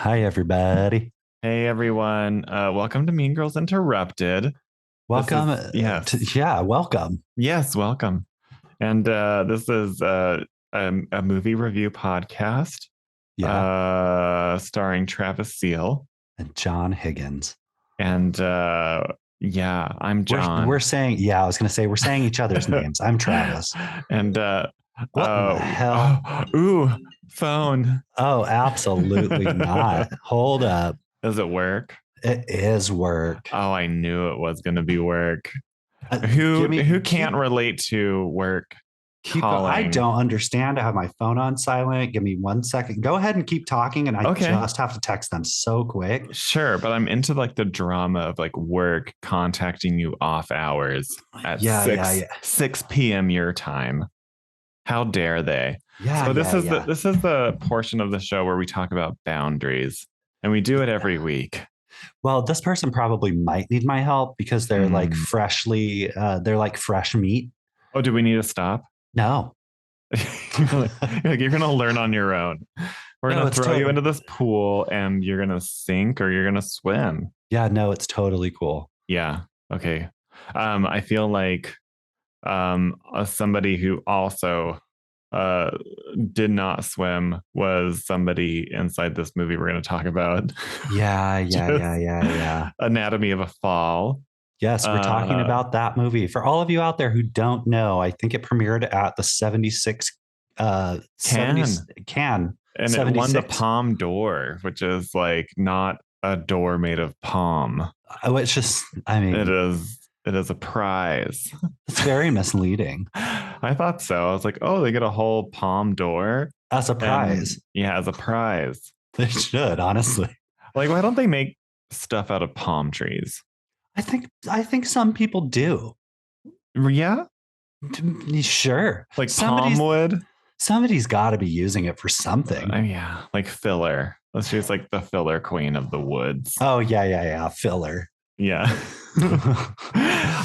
Hi, everybody. Hey everyone, welcome to Mean Girls Interrupted. This Welcome. is yes, Welcome. yes, welcome. And this is a movie review podcast, Yeah. starring Travis Seal. And John Higgins. And yeah, I'm We're John. saying, I was going to say, we're saying each other's names. I'm Travis. And What in the hell? ooh, phone. Oh, absolutely not. Hold up. Does it work? It is work. Oh, I knew it was going to be work. Uh, Who give me, who can't relate to work keep going. I calling? don't understand. I have my phone on silent. Give me 1 second. Go ahead and keep talking. And I Okay, just have to text them so quick. sure, but I'm into like the drama of like work contacting you off hours at Yeah, yeah, yeah. 6 p.m. your time. How dare they? Yeah, So this yeah, is the yeah. this is the portion of the show where we talk about boundaries, and we do it every week. Well, this person probably might need my help because Mm. they're like fresh meat. Oh, do we need to stop? No, You're gonna learn on your own. We're no, gonna it's throw you totally, into this pool, and you're gonna sink or you're gonna swim. yeah, no, it's totally cool. Yeah. Okay. I feel like somebody who also uh, did not swim was somebody inside this movie we're going to talk about. Yeah, yeah, yeah, Just yeah, yeah. Anatomy of a Fall. Yes, we're talking Uh, about that movie. For all of you out there who don't know, I think it premiered at the 76 70 can can and it won the 76. Palm d'Or, which is like not a door made of palm. Which just, I It mean, is it is a prize. it's very misleading I thought so. I was like, oh, they get a whole Palm d'Or, as a and prize. yeah, as a prize. They should, honestly. Like, why don't they make stuff out of palm trees? I think some people do. Yeah, Sure. like palm wood. Somebody's got to be using it for something. Yeah, like filler. Let's use like the filler queen of the woods. Oh yeah, yeah, yeah. Filler. Yeah.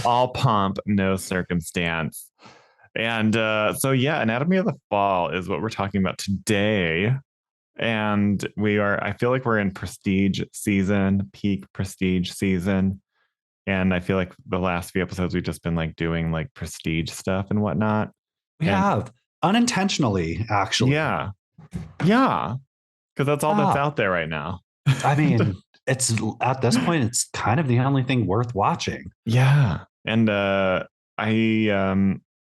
All pomp, no circumstance. And so, yeah, Anatomy of the Fall is what we're talking about today. And I feel like we're in prestige season, peak prestige season. And I feel like the last few episodes we've just been like doing like prestige stuff and whatnot. We And have unintentionally, actually. yeah, yeah, because that's all that's Ah, out there right now. I mean, it's at this point, it's kind of the only thing worth watching. Yeah, and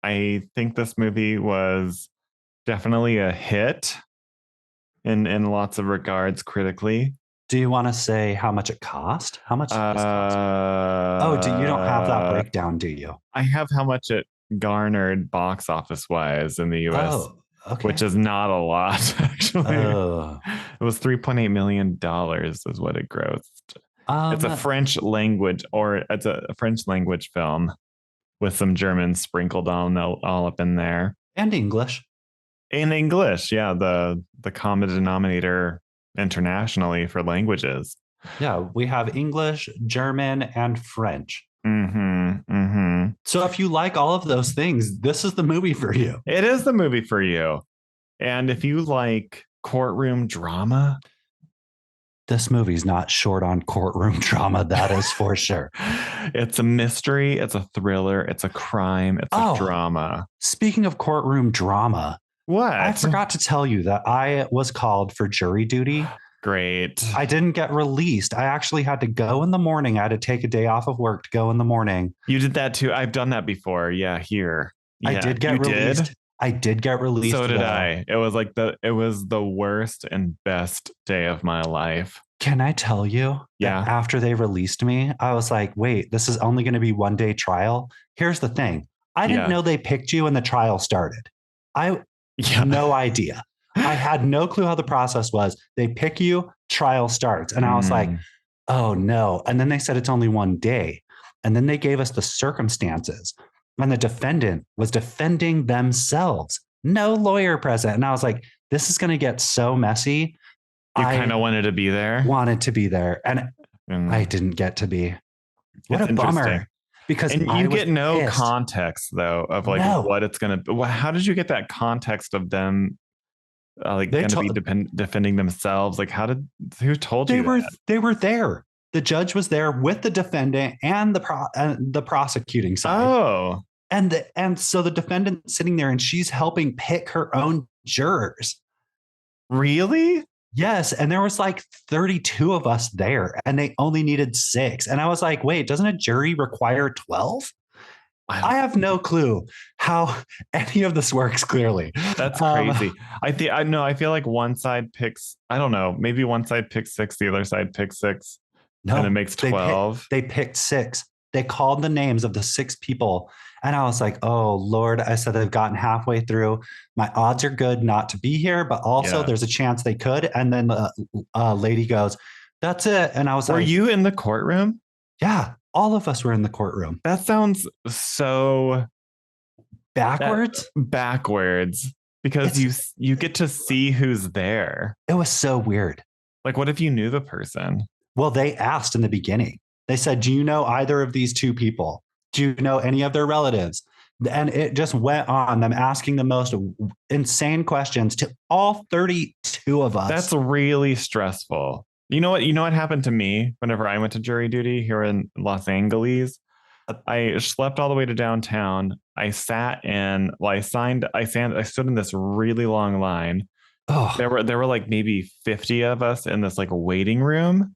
I think this movie was definitely a hit in lots of regards critically. Do you want to say how much it cost? How much did this cost? Oh, you don't have that Uh, breakdown, do you? I have how much it garnered box office wise in the US, Oh, which okay. is not a lot, actually. Oh, It was $3.8 million is what it grossed. It's a um, French language, or it's a French language film with some German sprinkled on all up in there. and English. In English, yeah, the common denominator internationally for languages. Yeah, we have English, German, and French. Mm-hmm. Mm-hmm. So if you like all of those things, this is the movie for you. It is the movie for you. And if you like courtroom drama, This movie's not short on courtroom drama, that is for sure. it's a mystery, it's a thriller, it's a crime, it's a Oh, drama. speaking of courtroom drama, I What? forgot to tell you that I was called for jury duty. Great. I didn't get released. I actually had to go in the morning. I had to take a day off of work to go in the morning. You did that too. I've done that before. Yeah, here. I Yeah, did you get did. released. I did get released So did though. I. It was the worst and best day of my life. Can I tell you that Yeah. after they released me, I was like, wait, this is only going to be 1 day trial. Here's the thing. I didn't Yeah. know they picked you when the trial started. I Yeah. no idea. I had no clue how the process was. They pick you, trial starts. And I was like, Mm. oh no. And then they said it's only 1 day. And then they gave us the circumstances. And the defendant was defending themselves. No lawyer present. And I was like, this is going to get so messy. You I kind of wanted to be there. wanted to be there. And I didn't get to be. What It's a interesting. bummer. Because And I you was get no pissed. context though of like No. what it's gonna be. How did you get that context of them like They going to be told defending themselves? Like, who told they you were that? they were there. The judge was there with the defendant and the prosecuting side. Oh, And so the defendant sitting there and she's helping pick her own jurors. really? Yes, and there was like 32 of us there and they only needed 6. And I was like, "Wait, doesn't a jury require 12?" I have no clue how any of this works clearly. That's crazy. I know. I feel like one side picks, I don't know, maybe one side picks 6, the other side picks 6, and it No, makes 12. they picked 6. They called the names of the 6 people. And I was like, "Oh, Lord." I said, "They've gotten halfway through. My odds are good not to be here, but also Yeah. there's a chance they could." And then the lady goes, "That's it." And I was Were like, you in the courtroom? "Yeah, all of us were in the courtroom." That sounds so Backwards. because It's you get to see who's there. it was so weird. Like, what if you knew the person? Well, they asked in the beginning. They said, "Do you know either of these 2 people? Do you know any of their relatives?" And it just went on, them asking the most insane questions to all 32 of us. That's really stressful. You know what? You know what happened to me whenever I went to jury duty here in Los Angeles? I slept all the way to downtown. I sat in, well, I stood in this really long line. Oh, There were like maybe 50 of us in this like waiting room,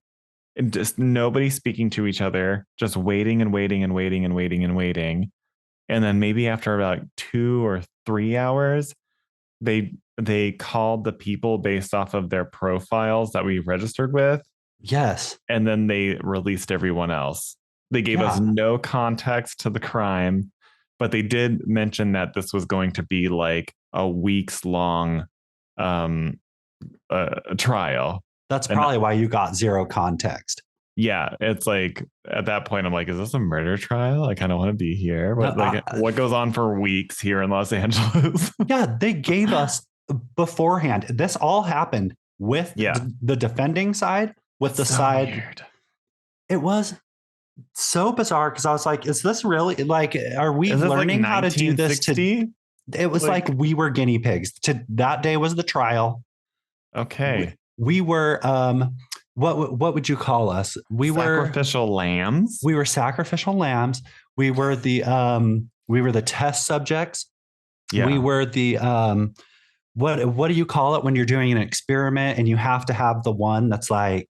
and just nobody speaking to each other, just waiting and waiting and waiting and waiting and waiting. And then maybe after about 2 or 3 hours, they called the people based off of their profiles that we registered with, yes. and then they released everyone else. They gave us Yeah. no context to the crime, but they did mention that this was going to be like a weeks long um trial. That's And probably why you got 0 context. yeah, it's like at that point I'm like, is this a murder trial? I kind of want to be here. No, But like what goes on for weeks here in Los Angeles? yeah, they gave us beforehand. This all happened with Yeah. the defending side, with the So side. weird. It was so bizarre because I was like, "Is this really like? Are we Is this like learning how to do this?" To 1960? it was like we were guinea pigs. To that day was the trial. Okay. We were what would you call us? Sacrificial lambs? We were sacrificial lambs. We were the test subjects. Yeah. We were the what do you call it when you're doing an experiment and you have to have the one that's like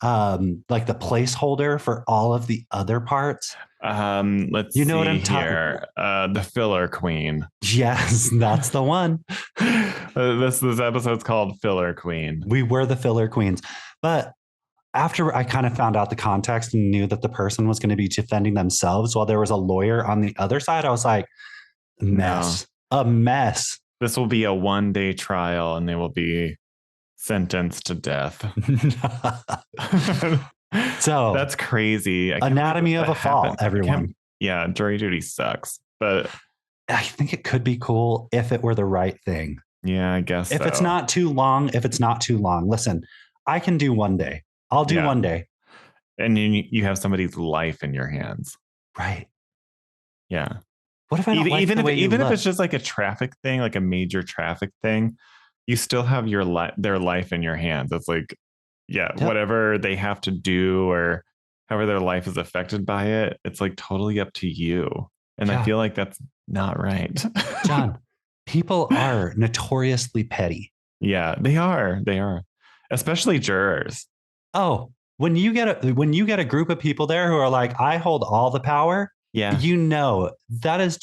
the placeholder for all of the other parts? Let's You know see what I'm here. The filler queen. Yes, that's the one. This episode's called Filler Queen. We were the filler queens. But after I kind of found out the context and knew that the person was going to be defending themselves while there was a lawyer on the other side, I was like, mess. No. A mess. This will be a 1-day trial and they will be sentenced to death. So that's crazy. Anatomy of a Fall, everyone. Yeah, jury duty sucks, but I think it could be cool if it were the right thing. Yeah, I guess if it's not too long, listen, I can do 1 day. I'll do 1 day. And you have somebody's life in your hands. Right. Yeah. What if I don't even if it's just like a traffic thing, like a major traffic thing, you still have their life in your hands. It's like, whatever they have to do or however their life is affected by it, it's like totally up to you. And I feel like that's not right. John, people are notoriously petty. Yeah, they are. They are. Especially jurors. Oh, when you get a group of people there who are like, "I hold all the power." Yeah. You know, that is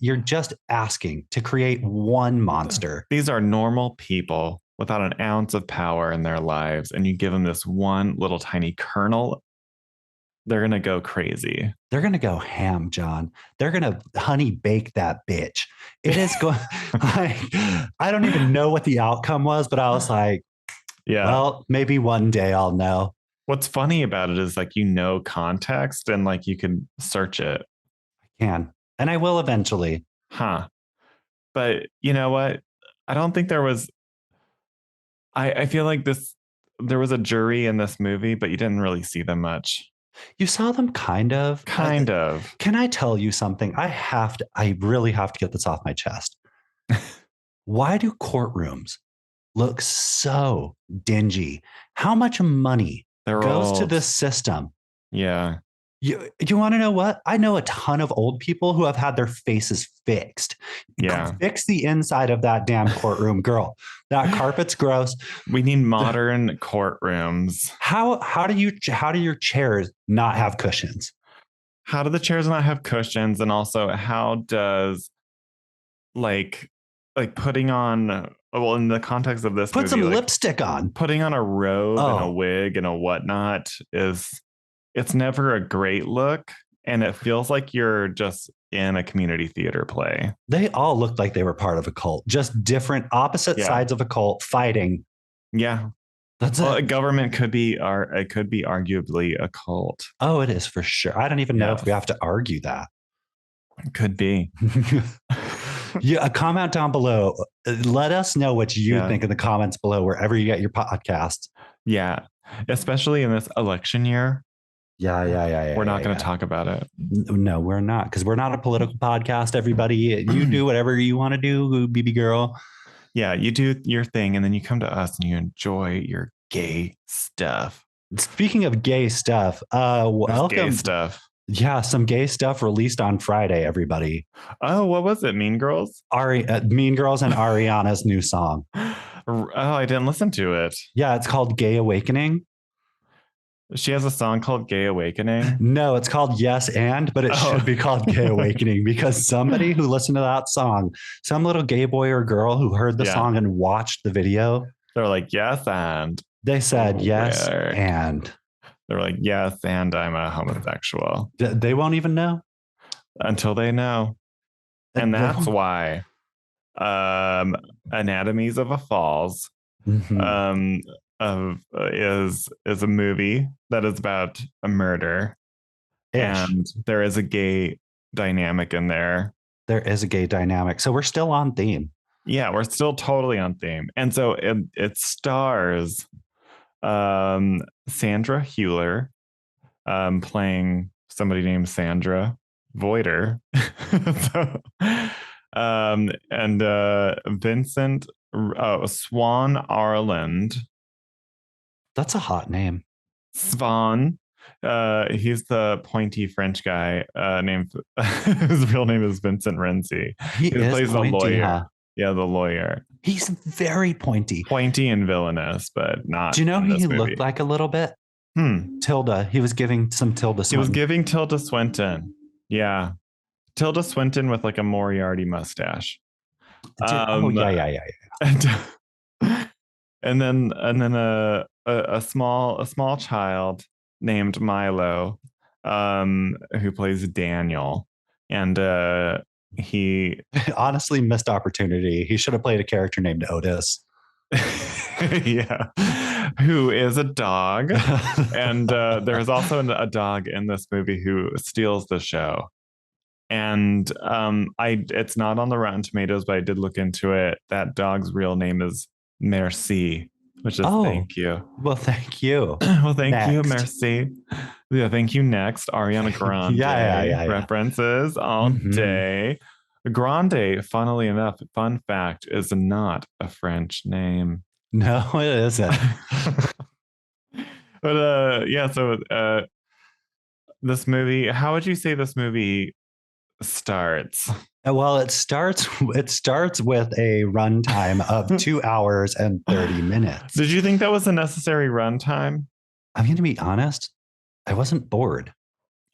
you're just asking to create one monster. These are normal people without an ounce of power in their lives. And you give them this one little tiny kernel, they're going to go crazy. They're going to go ham, John. They're going to honey bake that bitch. It is going, I don't even know what the outcome was, but I was like, well, maybe 1 day I'll know. What's funny about it is like, context and like you can search it. I can. And I will eventually. Huh. But you know what? I don't think there was, I feel like there was a jury in this movie, but you didn't really see them much. You saw them kind of. Kind of. Can I tell you something? I really have to get this off my chest. Why do courtrooms looks so dingy. How much money They're goes to old. this system? Yeah. You want to know what? I know a ton of old people who have had their faces fixed. Yeah. Fix the inside of that damn courtroom, girl. That carpet's gross. We need modern courtrooms. How do your chairs not have cushions? How do the chairs not have cushions? And also, how does like putting on, well, in the context of this Put movie, some like, lipstick on. putting on a robe and a Oh. wig and a whatnot it's never a great look, and it feels like you're just in a community theater play. They all looked like they were part of a cult, just different opposite Yeah. sides of a cult fighting. Yeah. That's Well, a it. government could be arguably a cult. Oh, it is for sure. I don't even know if we have to argue that. It could be. Yeah, a comment down below. Let us know what you think in the comments below, wherever you get your podcasts. Yeah. Especially in this election year. Yeah. We're not going to talk about it. No, we're not, because we're not a political podcast. Everybody, you do whatever you want to do, BB girl. Yeah, you do your thing, and then you come to us and you enjoy your gay stuff. Speaking of gay stuff, welcome. Gay stuff. Yeah, some gay stuff released on Friday, everybody. Oh, what was it? Mean Girls? Mean Girls and Ariana's new song. Oh, I didn't listen to it. Yeah, it's called Gay Awakening. She has a song called Gay Awakening? No, it's called Yes And, but it should be called Gay Awakening, because somebody who listened to that song, some little gay boy or girl who heard the song and watched the video, they're like, yes, and. They said, yes, and. They're like, yes, and I'm a homosexual. They won't even know. Until they know. And that's why Anatomies of a Falls is a movie that is about a murder. And there is a gay dynamic in there. There is a gay dynamic. So we're still on theme. Yeah, we're still totally on theme. And so it stars Sandra Hüller playing somebody named Sandra Voiter. And Vincent Swan Arland. That's a hot name. Swan. He's the pointy French guy named his real name is Vincent Renzi. He plays the pointy, lawyer. Huh? Yeah, the lawyer. He's very pointy. Pointy and villainous, but not. Do you know who he looked like a little bit? Tilda. He was giving some Tilda Swinton. He was giving Tilda Swinton. Yeah. Tilda Swinton with like a Moriarty mustache. Yeah. And then a small child named Milo, who plays Daniel, and he honestly missed opportunity. He should have played a character named Otis. Yeah, who is a dog. And there's also a dog in this movie who steals the show. And it's not on the Rotten Tomatoes, but I did look into it. That dog's real name is Merci, which is thank you. Well, thank you. Well, thank you, Merci. Yeah, thank you. Next, Ariana Grande. Yeah. References all day. Grande, funnily enough, fun fact, is not a French name. No, it isn't. But yeah, so this movie, how would you say this movie starts? Well, it starts with a runtime of 2 hours and 30 minutes. Did you think that was a necessary runtime? I'm going to be honest. I wasn't bored.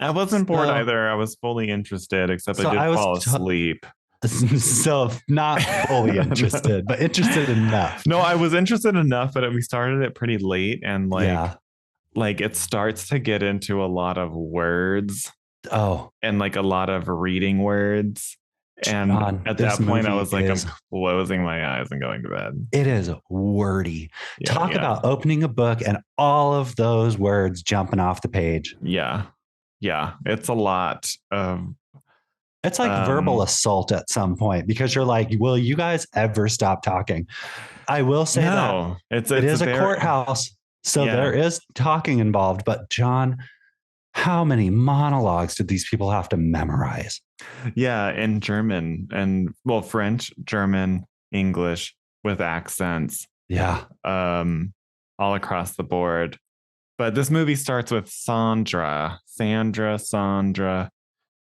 I wasn't bored either. I was fully interested, except I did fall asleep. So not fully interested, but interested enough. No, I was interested enough, but we started it pretty late, and like it starts to get into a lot of words. Oh, and like a lot of reading words. And John, at that point, I was like, I'm closing my eyes and going to bed. It is wordy. Talk about opening a book and all of those words jumping off the page. Yeah. It's a lot of. It's like verbal assault at some point, because you're like, will you guys ever stop talking? I will say that it is a courthouse. So there is talking involved. But John, how many monologues did these people have to memorize? Yeah, in German and French, German, English with accents. Yeah. All across the board. But this movie starts with Sandra.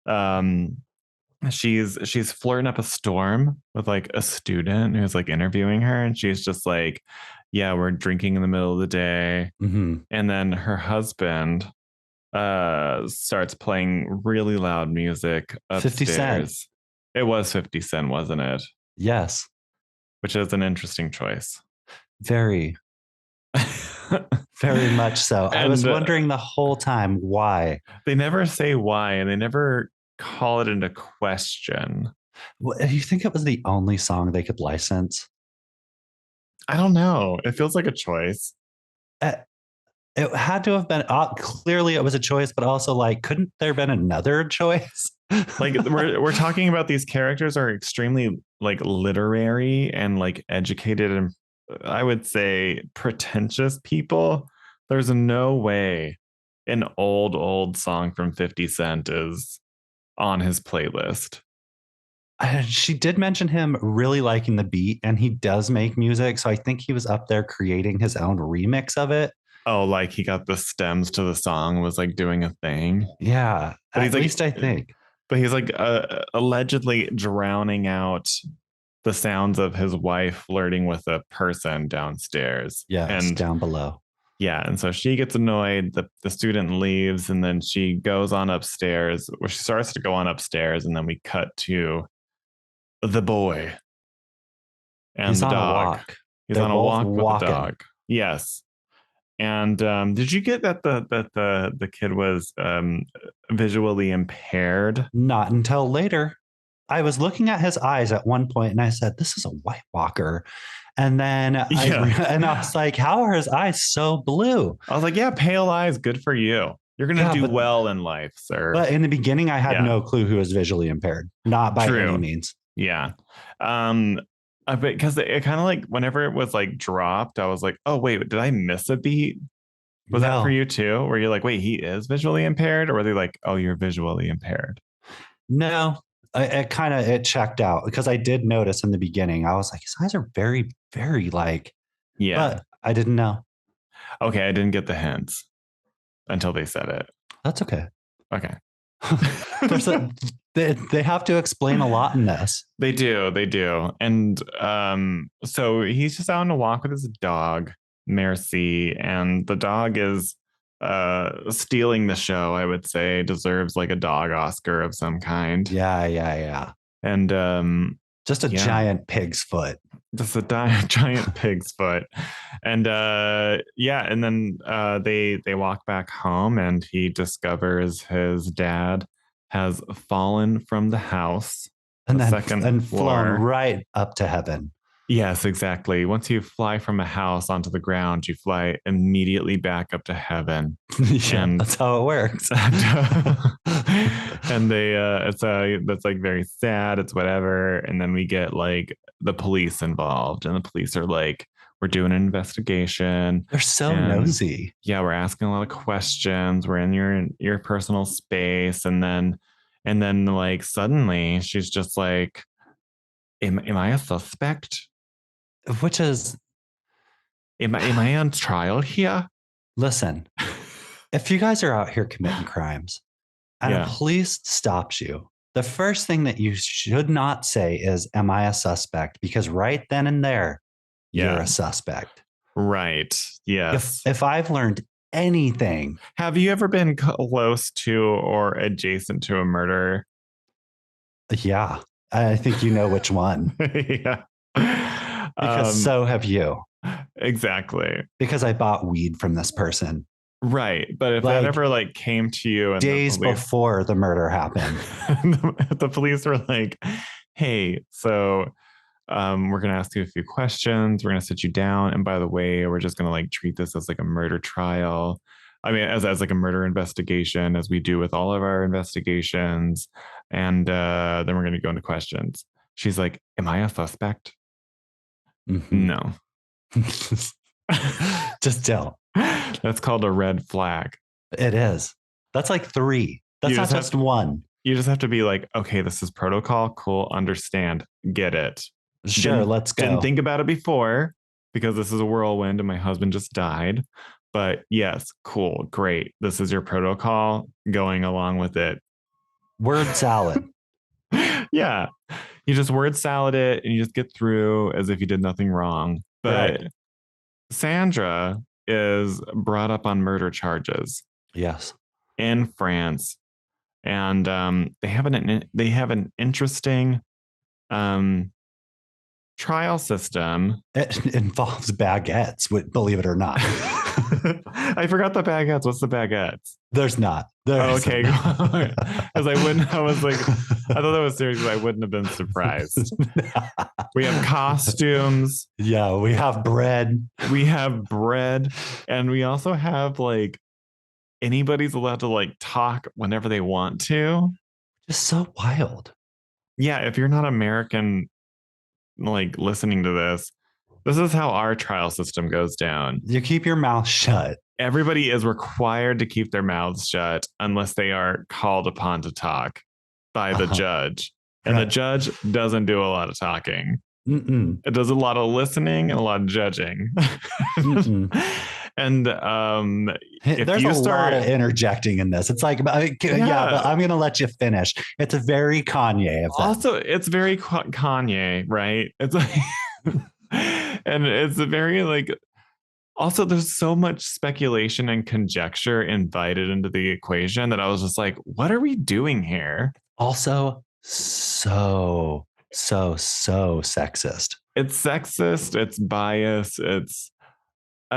Um, she's flirting up a storm with like a student who's like interviewing her, and she's just like, yeah, we're drinking in the middle of the day. Mm-hmm. And then her husband starts playing really loud music 50 Cent. upstairs. It was 50 Cent, wasn't it? Yes. Which is an interesting choice. Very, very much so. I was And wondering the whole time why. they never say why, and they never call it into question. You think it was the only song they could license? I don't know. It feels like a choice. Uh, It had to have been clearly it was a choice, but also like, couldn't there have been another choice? Like we're talking about these characters are extremely like literary and like educated and I would say pretentious people. There's no way an old song from 50 Cent is on his playlist. She did mention him really liking the beat, and he does make music. So I think he was up there creating his own remix of it. Oh, like he got the stems to the song, was like doing a thing. Yeah, But at he's like, least I think. but he's like allegedly drowning out the sounds of his wife flirting with a person downstairs. Yes, And down below. yeah, and so she gets annoyed. The student leaves, and then she goes on upstairs, or she starts to go on upstairs, and then we cut to the boy and He's the on a dog. walk. He's They're on a both walk with the walking. dog. Yes. And did you get that the kid was visually impaired? Not until later. I was looking at his eyes at one point, and I said, "This is a White Walker." And then and I was like, "How are his eyes so blue?" I was like, "Yeah, pale eyes, good for you. You're gonna do well in life, sir." But in the beginning, I had Yeah. no clue who was visually impaired, not by any means. Yeah. Because it kind of like whenever it was like dropped, I was like, oh wait, did I miss a beat? Was that for you too? Where you're like, wait, he is visually impaired, or were they like, oh, you're visually impaired? No, it checked out because I did notice in the beginning. I was like, his eyes are very, very like, Yeah. but I didn't know. Okay, I didn't get the hints until they said it. That's okay. Okay. They have to explain a lot in this. They do. And so he's just out on a walk with his dog, Mercy, and the dog is stealing the show, I would say, deserves like a dog Oscar of some kind. Yeah. And just a giant pig's foot. Just a giant pig's foot. And and then they walk back home, and he discovers his dad has fallen from the house and then second flown right up to heaven. Yes, exactly. Once you fly from a house onto the ground, you fly immediately back up to heaven. And that's how it works. And that's like very sad. It's whatever. And then we get like the police involved, and the police are like, we're doing an investigation. They're so nosy. Yeah, we're asking a lot of questions. We're in your personal space, and then like suddenly she's just like, am I a suspect? Which is, am I on trial here? Listen, if you guys are out here committing crimes and a police stops you, the first thing that you should not say is, am I a suspect? Because right then and there, you're a suspect. Right. Yes. If I've learned anything. Have you ever been close to or adjacent to a murder? Yeah. I think you know which one. Yeah. Because so have you. Exactly. Because I bought weed from this person. Right. But if that ever like came to you and days before the murder happened, the police were like, hey, so we're going to ask you a few questions. We're going to sit you down. And by the way, we're just going to like treat this as like a murder trial. I mean, as like a murder investigation, as we do with all of our investigations. And then we're going to go into questions. She's like, am I a suspect? Mm-hmm. No. Just don't. That's called a red flag. It is. That's like 3. That's not just 1. You just have to be like, okay, this is protocol. Cool. Understand. Get it. Sure. Let's go. Didn't think about it before. because this is a whirlwind and my husband just died. But yes, cool, great. This is your protocol going along with it. Word salad. Yeah. You just word salad it and you just get through as if you did nothing wrong. But Right. Sandra is brought up on murder charges Yes. in France. And they have an interesting trial system. It involves baguettes, believe it or not. I forgot the baguettes. What's the baguettes? There's not. Oh, okay. Because I was like, I thought that was serious. I wouldn't have been surprised. We have costumes. Yeah, we have bread. We have bread. And we also have like anybody's allowed to like talk whenever they want to. Just so wild. Yeah, if you're not American, like listening to this is how our trial system goes down. You keep your mouth shut. Everybody is required to keep their mouths shut unless they are called upon to talk by the judge. And the judge doesn't do a lot of talking. It does a lot of listening and a lot of judging. And there's a lot of interjecting in this. It's like, yeah, but I'm going to let you finish. It's a very Kanye. Also, it's very Kanye, right? It's like, and it's a very like, also there's so much speculation and conjecture invited into the equation that I was just like, what are we doing here? Also, so sexist. It's sexist. It's biased. It's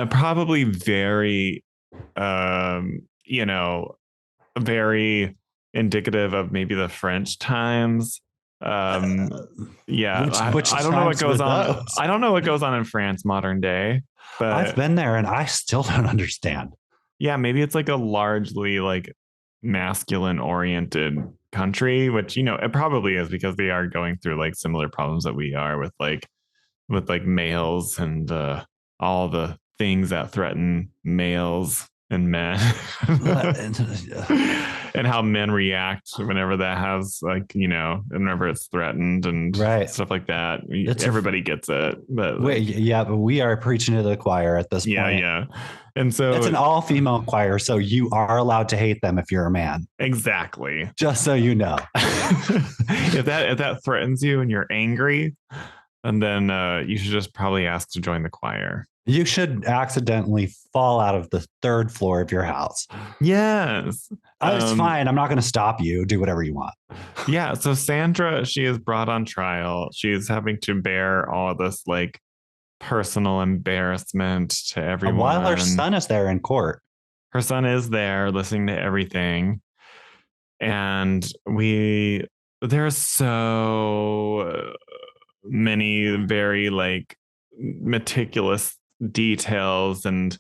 probably very, very indicative of maybe the French times. Yeah, which I don't know what goes on. I don't know what goes on in France modern day. But I've been there and I still don't understand. Yeah, maybe it's like a largely like masculine oriented country, which it probably is because they are going through like similar problems that we are with males and all the things that threaten males and men. And how men react whenever that has whenever it's threatened and stuff like that. Everybody gets it. But but we are preaching to the choir at this point. Yeah. And so it's an all-female choir, so you are allowed to hate them if you're a man. Exactly. Just so you know. if that threatens you and you're angry, and then you should just probably ask to join the choir. You should accidentally fall out of the third floor of your house. Yes. It's fine. I'm not going to stop you. Do whatever you want. Yeah. So Sandra, she is brought on trial. She is having to bear all of this like personal embarrassment to everyone. While her son is there in court. Her son is there listening to everything. And there's so many very like meticulous details and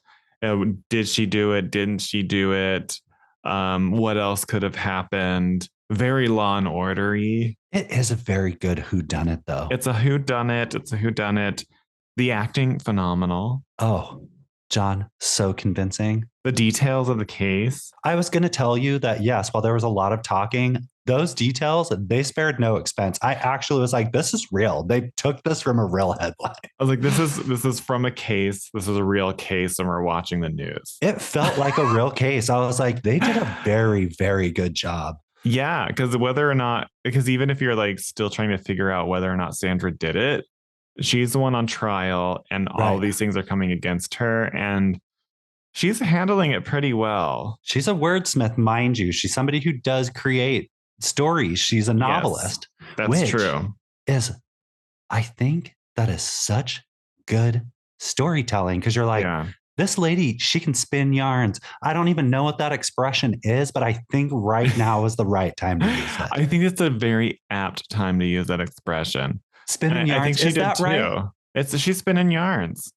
did she do it? Didn't she do it? What else could have happened? Very Law and Order-y. It is a very good whodunit, though. It's a whodunit. The acting, phenomenal. Oh, John, so convincing. The details of the case. I was going to tell you that, yes, while there was a lot of talking, those details, they spared no expense. I actually was like, this is real. They took this from a real headline. I was like, this is from a case. This is a real case, and we're watching the news. It felt like a real case. I was like, they did a very, very good job. Yeah, because even if you're like still trying to figure out whether or not Sandra did it, she's the one on trial, and all these things are coming against her, and she's handling it pretty well. She's a wordsmith, mind you. She's somebody who does create stories. She's a novelist. Yes, that's true. I think that is such good storytelling because you're like, this lady, she can spin yarns. I don't even know what that expression is, but I think right now is the right time to use it. I think it's a very apt time to use that expression. Spinning yarns. I think she did that too. Right? She's spinning yarns.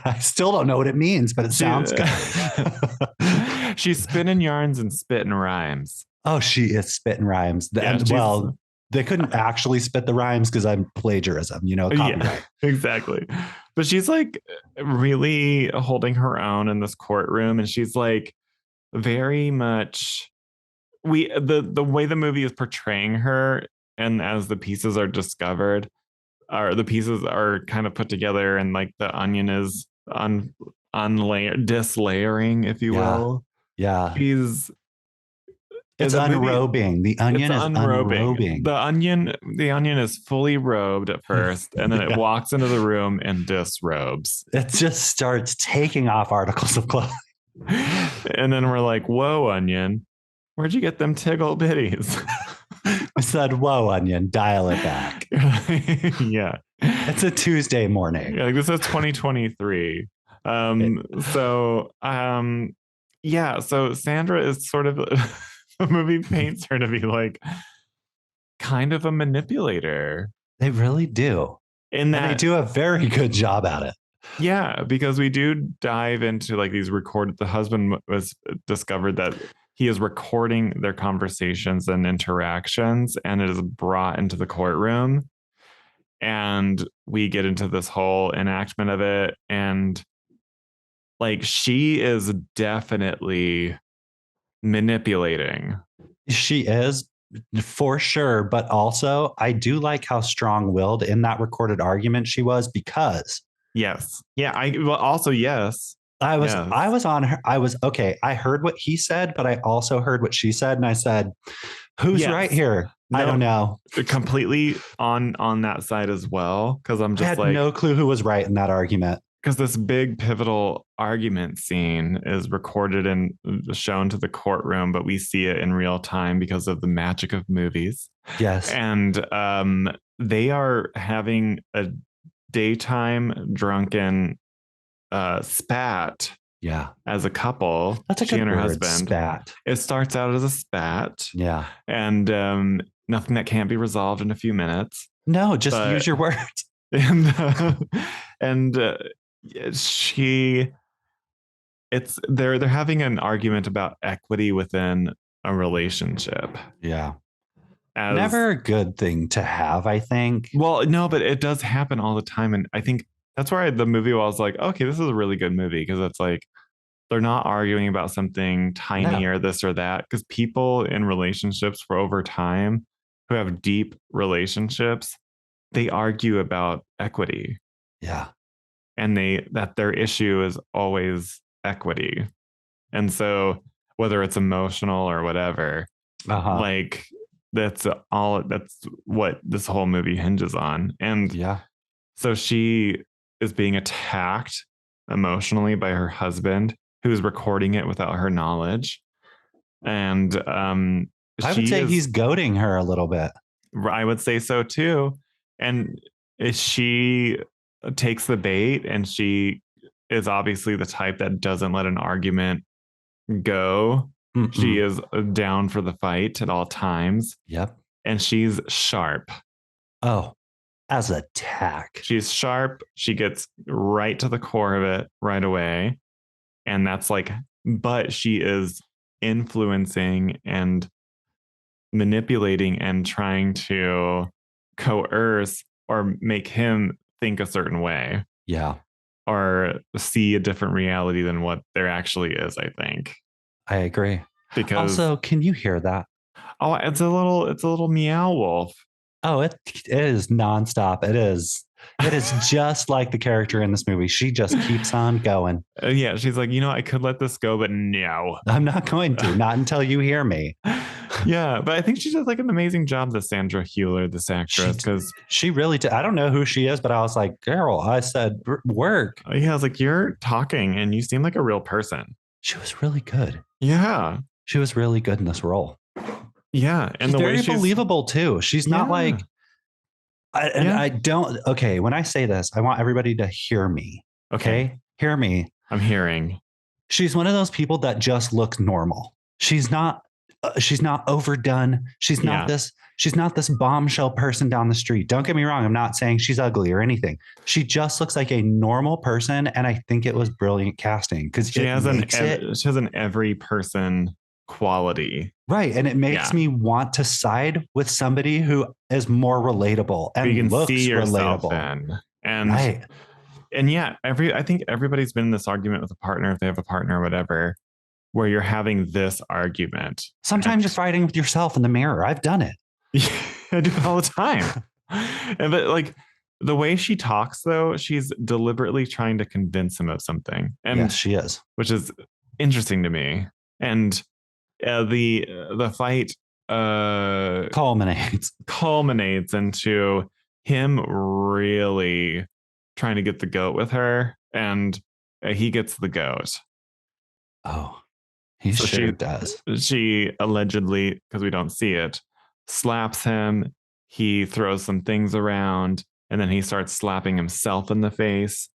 I still don't know what it means, but it sounds good. She's spinning yarns and spitting rhymes. Oh, she is spitting rhymes. They couldn't actually spit the rhymes because I'm plagiarism, copyright. Yeah, exactly. But she's like really holding her own in this courtroom, and she's like very much the way the movie is portraying her, and as the pieces are discovered, are the pieces are kind of put together, and like the onion is unlayer dislayering, if you Yeah. will. Yeah. She's It's the movie. unrobing. The It's onion is unrobing. unrobing. The onion is fully robed at first, and then it Yeah. walks into the room and disrobes. It just starts taking off articles of clothing. And then we're like, whoa, onion, where'd you get them tiggle bitties? I said, whoa, onion, dial it back. Yeah. It's a Tuesday morning. Yeah, like this is 2023. Yeah, so Sandra is sort of the movie paints her to be like kind of a manipulator. They really do. In And they that, do a very good job at it. yeah, because we do dive into like these recorded. The husband was discovered that he is recording their conversations and interactions, and it is brought into the courtroom. And we get into this whole enactment of it. And like, she is definitely manipulating. She is for sure. But also, I do like how strong willed in that recorded argument she was because Yes. Yeah. Well, also, yes. I was on her. I was okay. I heard what he said, but I also heard what she said. And I said, who's Yes. right here? I don't know. Completely on that side as well. Cause I'm I just had like, no clue who was right in that argument. because this big pivotal argument scene is recorded and shown to the courtroom, but we see it in real time because of the magic of movies. Yes. And they are having a daytime drunken spat. Yeah. As a couple, That's a she good and her word, husband. spat. It starts out as a spat. Yeah. And nothing that can't be resolved in a few minutes. No, just use your words. And they're having an argument about equity within a relationship. Yeah. Never a good thing to have, I think. Well, no, but it does happen all the time. And I think that's where the movie was like, okay, this is a really good movie because it's like they're not arguing about something tiny or this or that. Because people in relationships for over time who have deep relationships, they argue about equity. Yeah. And that their issue is always equity. And so whether it's emotional or whatever, like that's what this whole movie hinges on. And yeah. So she is being attacked emotionally by her husband, who's recording it without her knowledge. And I would say he's goading her a little bit. I would say so too. And she takes the bait, and she is obviously the type that doesn't let an argument go. Mm-mm. She is down for the fight at all times. Yep. And she's sharp. Oh, as a tack. She's sharp. She gets right to the core of it right away. And that's like, but she is influencing and manipulating and trying to coerce or make him think a certain way. Yeah. Or see a different reality than what there actually is, I think. I agree. Because also, can you hear that? Oh, it's a little meow wolf. Oh, it is nonstop. It is just like the character in this movie. She just keeps on going. Yeah, she's like, I could let this go, but no. I'm not going to. Not until you hear me. Yeah, but I think she does like an amazing job, the Sandra Hüller, this actress, because she really did. I don't know who she is, but I was like, girl, I said work. Yeah, I was like, you're talking and you seem like a real person. She was really good. Yeah. She was really good in this role. Yeah. And the way she's believable too. She's not like, I don't. Okay. When I say this, I want everybody to hear me. Okay. Hear me. I'm hearing. She's one of those people that just looks normal. She's not overdone. She's not this bombshell person down the street. Don't get me wrong. I'm not saying she's ugly or anything. She just looks like a normal person. And I think it was brilliant casting because she has an every person quality. Right. And it makes me want to side with somebody who is more relatable and you can looks see yourself relatable. In. And yeah, I think everybody's been in this argument with a partner, if they have a partner or whatever, where you're having this argument. Sometimes you're fighting with yourself in the mirror. I've done it. I do it all the time. But like, The way she talks, though, she's deliberately trying to convince him of something, Yes, and she is. which is interesting to me. And the fight Culminates. culminates into him really trying to get the goat with her, and he gets the goat. Oh, he So sure does. she allegedly, because we don't see it, slaps him. He throws some things around, and then he starts slapping himself in the face,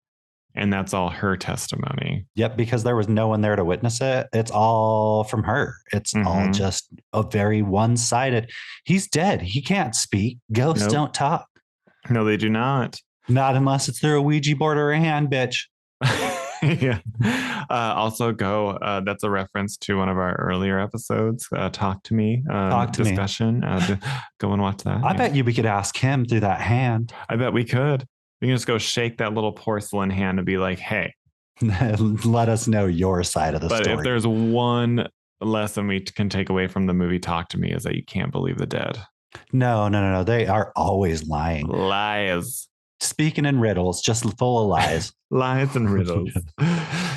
and that's all her testimony. Yep, because there was no one there to witness it. It's all from her. It's all Mm-hmm. just a very one sided. He's dead. He can't speak. Ghosts Nope. don't talk. No, they do not. Not unless it's through a Ouija board or a hand, bitch. Yeah. Also, go. That's a reference to one of our earlier episodes. Talk to me. Talk to me. Discussion. Go and watch that. I Yeah. bet you we could ask him through that hand. I bet we could. We can just go shake that little porcelain hand and be like, "Hey." Let us know your side of the But story. if there's one lesson we can take away from the movie Talk to Me is that you can't believe the dead. No. They are always lying. Lies. Speaking in riddles, just full of lies. Lies and riddles.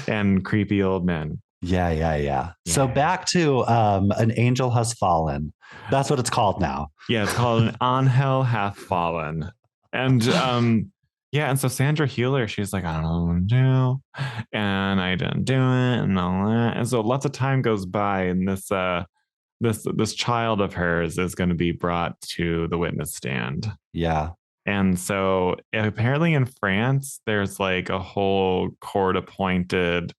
And creepy old men. Yeah. So back to An Angel Has Fallen. That's what it's called now. Yeah, it's called An Angel Hath Fallen. And yeah, and so Sandra Hewler, she's like, I don't know what to do. And I didn't do it and all that. And so lots of time goes by, and this child of hers is going to be brought to the witness stand. Yeah. And so apparently in France, there's like a whole court appointed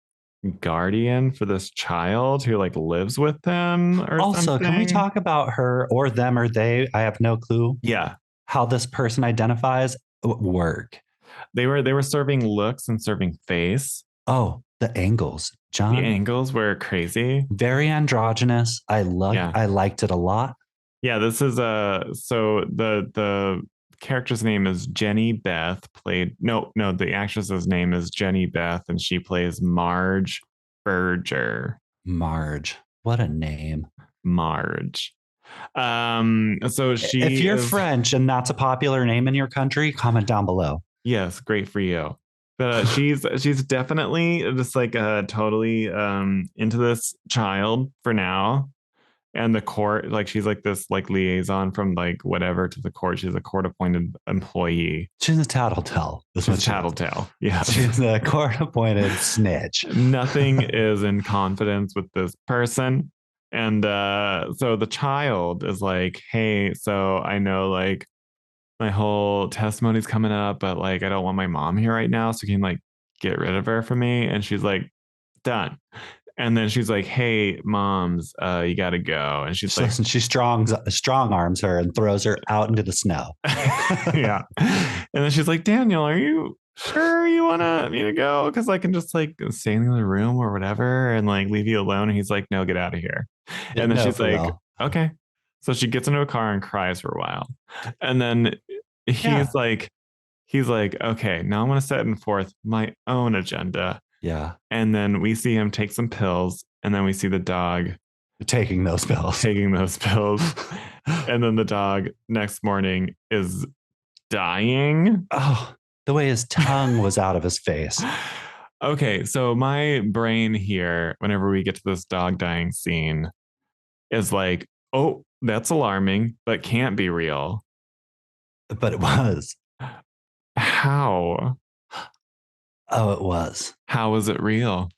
guardian for this child who like lives with them or Also, something. can we talk about her or them or they? I have no clue. Yeah. How this person identifies work. They were serving looks and serving face. Oh, the angles. John. The angles were crazy. Very androgynous. I liked it a lot. Yeah, this is so the character's name is Jenny Beth, the actress's name is Jenny Beth, and she plays Marge Berger. Marge. What a name. Marge. So she if you're French and that's a popular name in your country, comment down below. Yes, great for you. But she's definitely just like totally into this child for now. And the court, like she's like this like liaison from like whatever to the court. She's a court appointed employee. She's a tattletale. She's a tattletale. Yeah. She's a court appointed snitch. Nothing is in confidence with this person. And so the child is like, hey, so I know like my whole testimony's coming up, but like I don't want my mom here right now. So you can like get rid of her from me. And she's like, done. And then she's like, hey, moms, you got to go. And she's like, she strong arms her and throws her out into the snow. Yeah. And then she's like, Daniel, are you sure you want me to go? Because I can just like stay in the room or whatever and like leave you alone. And he's like, no, get out of here. And then she's like, okay. So she gets into a car and cries for a while. And then he's like, okay, now I'm going to set forth my own agenda. Yeah. And then we see him take some pills, and then we see the dog taking those pills. And then the dog next morning is dying. Oh, the way his tongue was out of his face. Okay, so my brain here, whenever we get to this dog dying scene, is like, oh, that's alarming, but can't be real. But it was. How? Oh, it was. How was it real?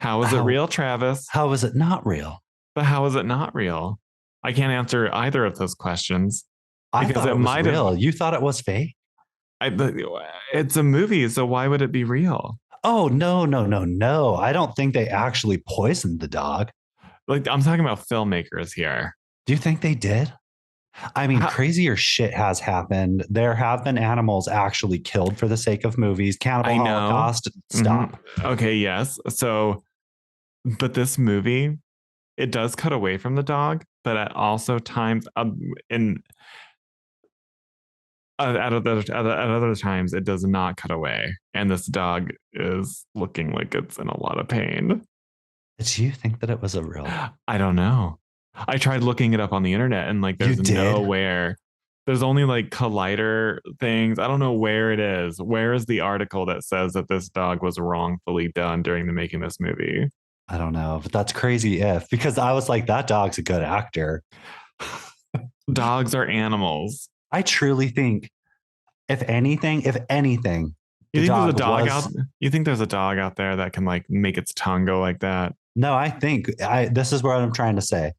How was it real, Travis? How was it not real? But how was it not real? I can't answer either of those questions. I thought it was real. You thought it was fake? It's a movie, so why would it be real? Oh, no. I don't think they actually poisoned the dog. Like, I'm talking about filmmakers here. Do you think they did? I mean, crazier shit has happened. There have been animals actually killed for the sake of movies. Cannibal Holocaust. Stop. Mm-hmm. Okay, yes. So, but this movie, it does cut away from the dog, but at also times, at other times, it does not cut away, and this dog is looking like it's in a lot of pain. Did you think that it was a real? I don't know. I tried looking it up on the internet, and like there's nowhere there's only like collider things. I don't know where it is. Where is the article that says that this dog was wrongfully done during the making of this movie? I don't know, but that's crazy because I was like, that dog's a good actor. Dogs are animals. I truly think, if anything, You the think there's a dog dog out? was. You think there's a dog out there that can like make its tongue go like that? No, I think this is what I'm trying to say.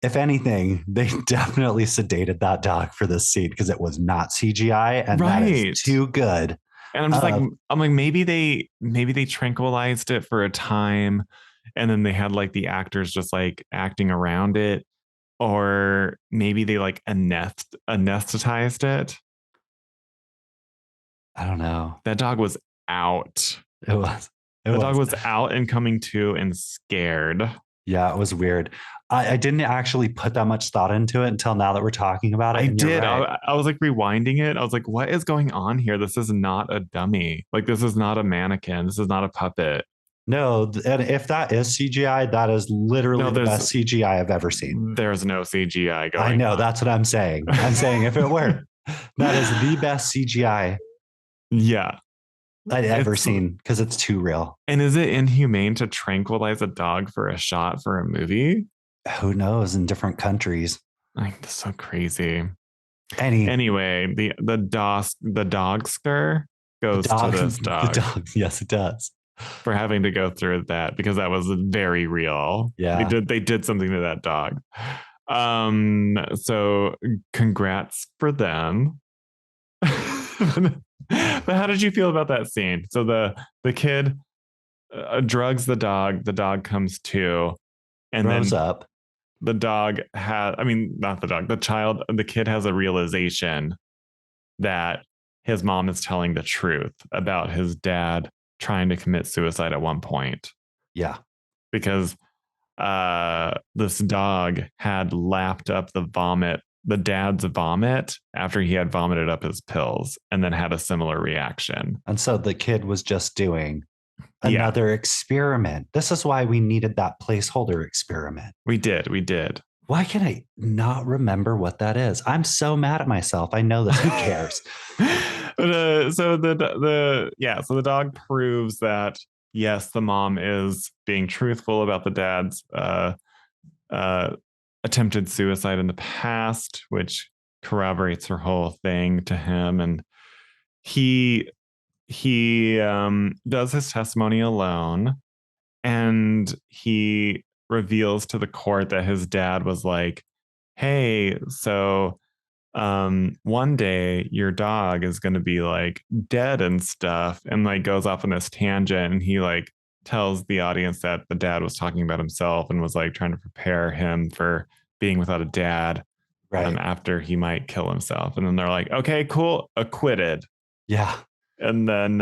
If anything, they definitely sedated that dog for this scene because it was not CGI, and that is Right. too good. And I'm just like, I'm like, maybe they tranquilized it for a time, and then they had like the actors just like acting around it, or maybe they like anesthetized it. I don't know. That dog was out. It was. It The was. dog was out and coming to and scared. Yeah, it was weird. I didn't actually put that much thought into it until now that we're talking about it. I And you're did. right. I was like rewinding it. I was like, what is going on here? This is not a dummy. Like, this is not a mannequin. This is not a puppet. No, and if that is CGI, that is literally No, the best CGI I've ever seen. There's no CGI going I know, on. that's what I'm saying. I'm saying if it were, that is the best CGI Yeah. I'd ever seen because it's too real. And is it inhumane to tranquilize a dog for a shot for a movie? Who knows in different countries? Like, that's so crazy. Anyway, the dogster goes to this dog. The dog, yes, it does. For having to go through that because that was very real. Yeah. They did something to that dog. So congrats for them. But how did you feel about that scene? So the kid drugs the dog comes to, and Grows then up. the dog has, I mean, not the dog, the kid has a realization that his mom is telling the truth about his dad trying to commit suicide at one point. Yeah. Because this dog had lapped up the dad's vomit after he had vomited up his pills and then had a similar reaction. And so the kid was just doing another experiment. This is why we needed that placeholder experiment. We did. Why can I not remember what that is? I'm so mad at myself. I know this. Who cares? But, so the dog proves that yes, the mom is being truthful about the dad's attempted suicide in the past, which corroborates her whole thing to him, and he does his testimony alone, and he reveals to the court that his dad was like, hey, so one day your dog is going to be like dead and stuff, and like goes off on this tangent, and he like tells the audience that the dad was talking about himself and was like trying to prepare him for being without a dad, right, after he might kill himself. And then they're like, okay, cool, acquitted. Yeah. And then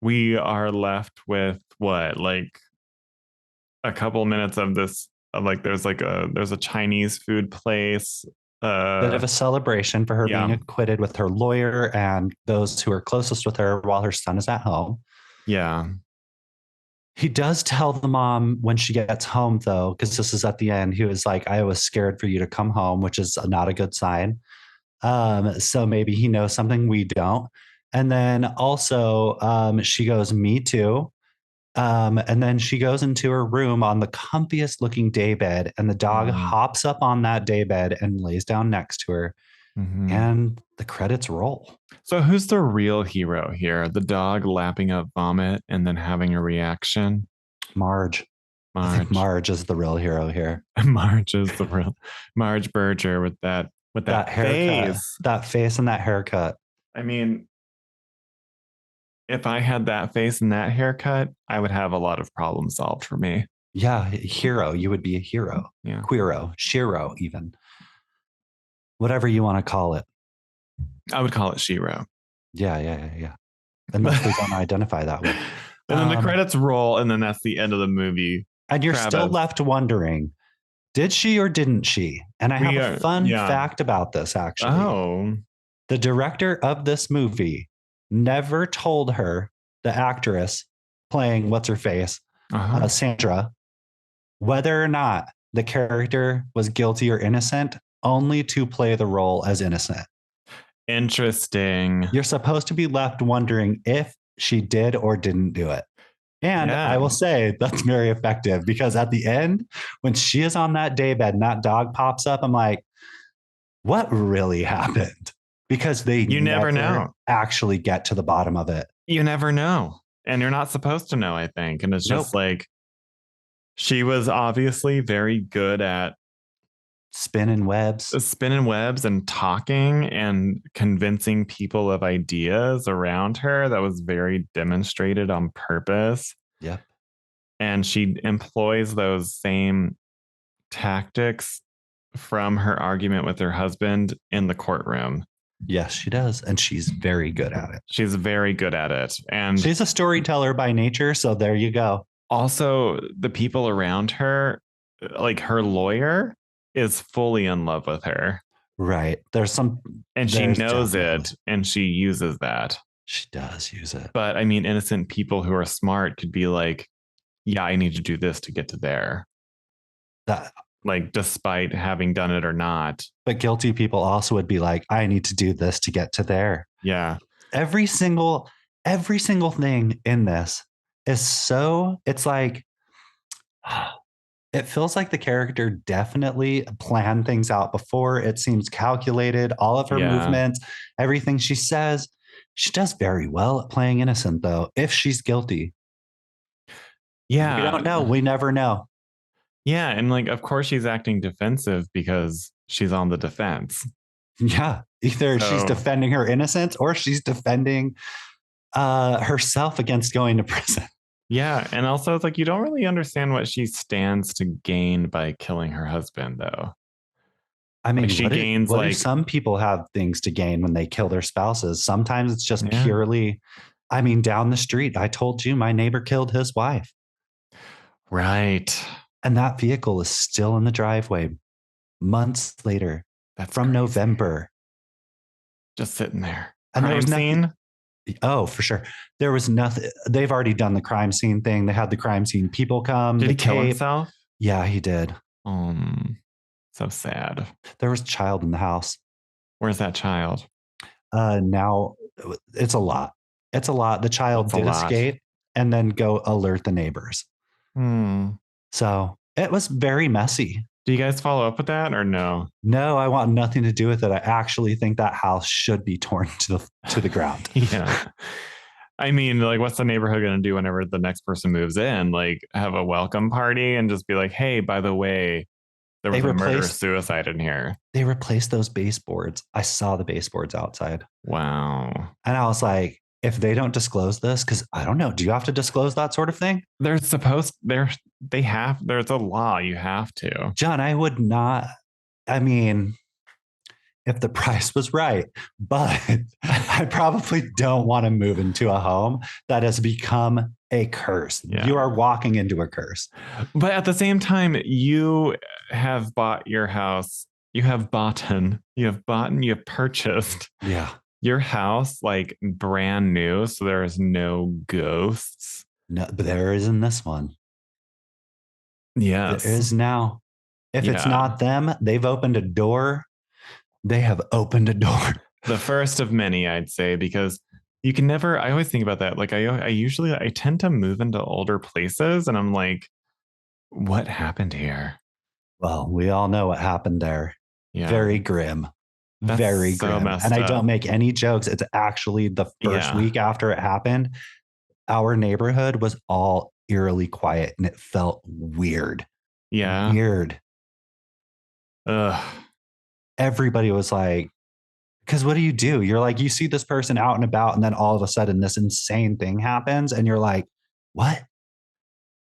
we are left with what, like a couple minutes of this, like there's a Chinese food place, bit of a celebration for her being acquitted with her lawyer and those who are closest with her while her son is at home. Yeah. He does tell the mom when she gets home, though, because this is at the end. He was like, I was scared for you to come home, which is not a good sign. So maybe he knows something we don't. And then also she goes, me too. And then she goes into her room on the comfiest looking daybed, and the dog hops up on that daybed and lays down next to her. Mm-hmm. And the credits roll. So who's the real hero here? The dog lapping up vomit and then having a reaction? Marge. I think Marge is the real hero here. Marge is the real Marge Berger with that haircut, face. that face and that haircut. I mean, if I had that face and that haircut, I would have a lot of problems solved for me. Yeah, hero. You would be a hero. Yeah. Queero, Shiro, even. Whatever you want to call it. I would call it Shiro. Yeah. Unless we don't identify that way. And then the credits roll, and then that's the end of the movie. And you're still left wondering, did she or didn't she? And I have a fun fact about this, actually. Oh. The director of this movie never told her, the actress playing what's-her-face, Sandra, whether or not the character was guilty or innocent only to play the role as innocent. Interesting. You're supposed to be left wondering if she did or didn't do it. And Yeah. I will say that's very effective because at the end, when she is on that daybed and that dog pops up, I'm like, what really happened? Because they You never know. actually get to the bottom of it. You never know. And you're not supposed to know, I think. And it's just like, she was obviously very good at spinning webs and talking and convincing people of ideas around her. That was very demonstrated on purpose. Yep. And she employs those same tactics from her argument with her husband in the courtroom. Yes, she does. And she's very good at it. She's very good at it. And she's a storyteller by nature. So there you go. Also, the people around her, like her lawyer, is fully in love with her. Right. And she knows it and she uses that. She does use it. But I mean, innocent people who are smart could be like, yeah, I need to do this to get to there. That, like, despite having done it or not. But guilty people also would be like, I need to do this to get to there. Yeah. Every single thing in this is so, it's like, it feels like the character definitely planned things out before. It seems calculated, all of her movements, everything she says. She does very well at playing innocent, though, if she's guilty. Yeah. We don't know. We never know. Yeah. And like, of course, she's acting defensive because she's on the defense. Yeah. Either she's defending her innocence or she's defending herself against going to prison. Yeah. And also, it's like, you don't really understand what she stands to gain by killing her husband, though. I mean, like what if some people have things to gain when they kill their spouses? Sometimes it's just purely, I mean, down the street, I told you my neighbor killed his wife. Right. And that vehicle is still in the driveway months later. That's from crazy. November. Just sitting there. And there was nothing. Oh, for sure. There was nothing. They've already done the crime scene thing. They had the crime scene people come. Did he kill himself? Yeah, he did. So sad. There was a child in the house. Where's that child? Now it's a lot. It's a lot. The child did escape and then go alert the neighbors. So it was very messy. Do you guys follow up with that or no? No, I want nothing to do with it. I actually think that house should be torn to the ground. Yeah. I mean, like, what's the neighborhood going to do whenever the next person moves in? Like, have a welcome party and just be like, hey, by the way, there was a murder-suicide in here. They replaced those baseboards. I saw the baseboards outside. Wow. And I was like, if they don't disclose this, because I don't know, do you have to disclose that sort of thing? There's a law. You have to. John, I would not. I mean, if the price was right, but I probably don't want to move into a home that has become a curse. Yeah. You are walking into a curse. But at the same time, you have bought your house. You have purchased. Yeah. Your house, like, brand new. So there is no ghosts. No, but there is in this one. Yes. There is now. If it's not them, they've opened a door. They have opened a door. The first of many, I'd say, because you can never, I always think about that. Like I tend to move into older places and I'm like, what happened here? Well, we all know what happened there. Yeah. Very grim. That's very so grim. Messed and I up. don't make any jokes. It's actually the first week after it happened. Our neighborhood was all eerily quiet and it felt weird. Yeah. Weird. Ugh. Everybody was like, because what do? You're like, you see this person out and about, and then all of a sudden this insane thing happens, and you're like, what?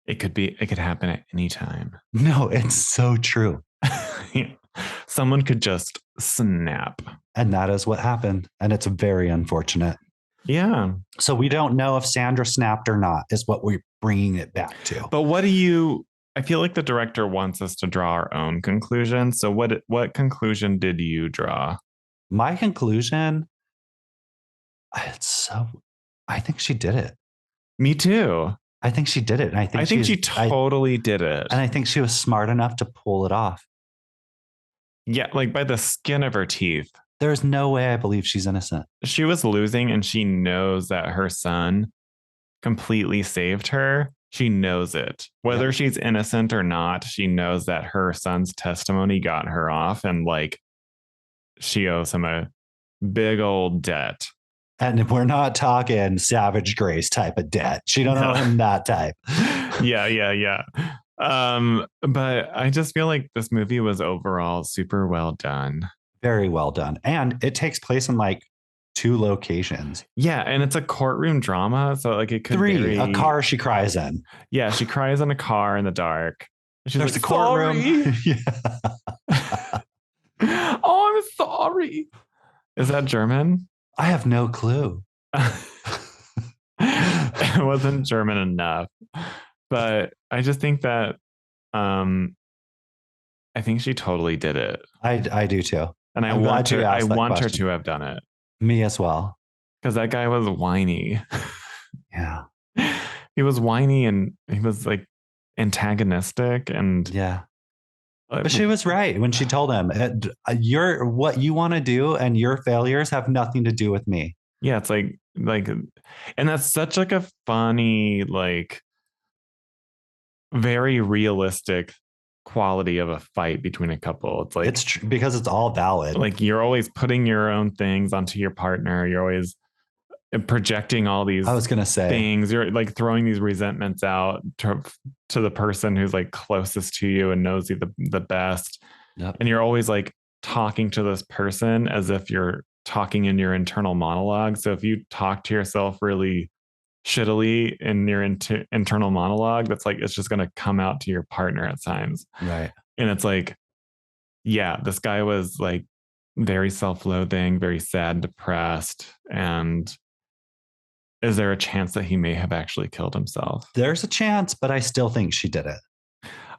It could happen at any time. No, it's so true. Someone could just snap. And that is what happened. And it's very unfortunate. Yeah. So we don't know if Sandra snapped or not, is what we're bringing it back to. But I feel like the director wants us to draw our own conclusion. So what conclusion did you draw? My conclusion, I think she did it. Me too. I think she did it. And I think I think she totally did it. And I think she was smart enough to pull it off. Yeah, like by the skin of her teeth. There's no way I believe she's innocent. She was losing and she knows that her son completely saved her. She knows it. Whether Yep. she's innocent or not, she knows that her son's testimony got her off and like she owes him a big old debt. And we're not talking Savage Grace type of debt. She don't owe him that type. Yeah. But I just feel like this movie was overall super well done. Very well done. And it takes place in like 2 locations. Yeah, and it's a courtroom drama, so like it could 3, a car she cries in. Yeah, she cries in a car in the dark. She's There's like, the courtroom. Oh, I'm sorry. Is that German? I have no clue. It wasn't German enough. But I just think that I think she totally did it. I do too. And I want her to have done it. Me as well. Because that guy was whiny. Yeah. He was whiny and he was like antagonistic and yeah. But she was right when she told him, what you want to do and your failures have nothing to do with me. Yeah, it's like, and that's such like a funny, like very realistic quality of a fight between a couple. It's like, it's because it's all valid. Like you're always putting your own things onto your partner. You're always projecting all these things. You're like throwing these resentments out to the person who's like closest to you and knows you the best. Yep. And you're always like talking to this person as if you're talking in your internal monologue. So if you talk to yourself really shittily in your internal monologue, that's like, it's just going to come out to your partner at times. Right. And it's like, yeah, this guy was like very self-loathing, very sad, depressed. And is there a chance that he may have actually killed himself? There's a chance, but I still think she did it.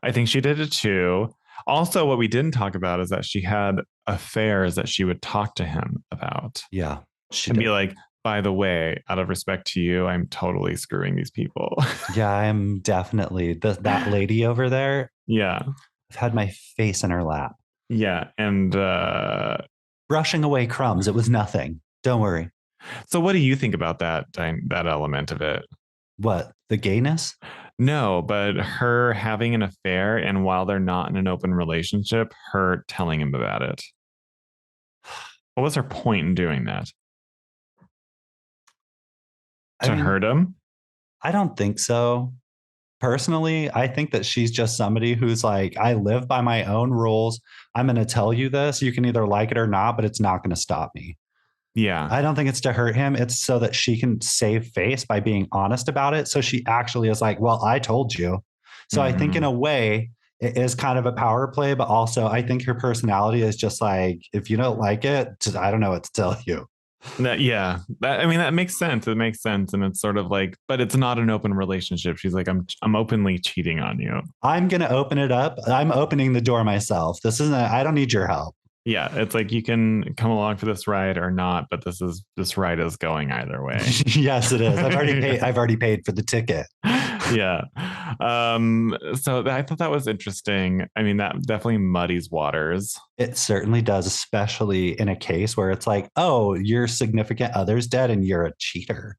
I think she did it too. Also, what we didn't talk about is that she had affairs that she would talk to him about. Yeah. And be like, by the way, out of respect to you, I'm totally screwing these people. Yeah, I am definitely that lady over there. Yeah. I've had my face in her lap. Yeah. And brushing away crumbs. It was nothing. Don't worry. So what do you think about that element of it? What? The gayness? No, but her having an affair and while they're not in an open relationship, her telling him about it. What was her point in doing that? To hurt him? I don't think so. Personally, I think that she's just somebody who's like, I live by my own rules. I'm going to tell you this. You can either like it or not, but it's not going to stop me. Yeah. I don't think it's to hurt him. It's so that she can save face by being honest about it. So she actually is like, well, I told you. So I think in a way, it is kind of a power play, but also I think her personality is just like, if you don't like it, I don't know what to tell you. Yeah. That makes sense. It makes sense. And it's sort of like, but it's not an open relationship. She's like, I'm openly cheating on you. I'm going to open it up. I'm opening the door myself. I don't need your help. Yeah. It's like, you can come along for this ride or not, but this ride is going either way. Yes, it is. I've already paid for the ticket. Yeah. So I thought that was interesting. I mean, that definitely muddies waters. It certainly does, especially in a case where it's like, oh, your significant other's dead and you're a cheater.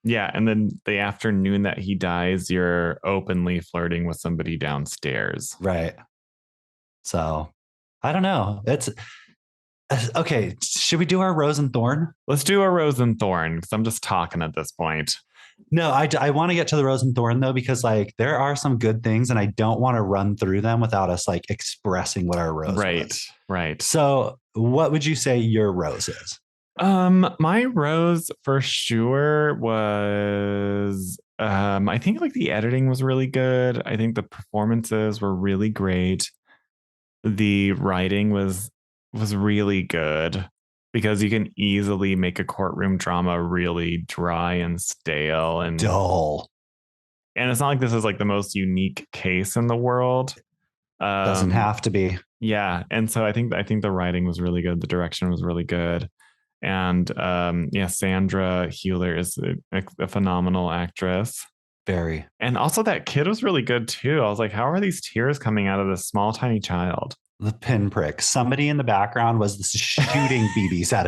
Yeah. And then the afternoon that he dies, you're openly flirting with somebody downstairs. Right. So I don't know. It's okay. Should we do our rose and thorn? Let's do a rose and thorn because I'm just talking at this point. No, I want to get to the rose and thorn though, because like there are some good things and I don't want to run through them without us like expressing what our rose was. Right. So what would you say your rose is? My rose for sure was I think like the editing was really good. I think the performances were really great. The writing was really good. Because you can easily make a courtroom drama really dry and stale and dull. And it's not like this is like the most unique case in the world. Doesn't have to be. Yeah. And so I think the writing was really good. The direction was really good. And Sandra Hüller is a phenomenal actress. Very. And also that kid was really good too. I was like, how are these tears coming out of this small, tiny child? The pinprick. Somebody in the background was shooting BBs at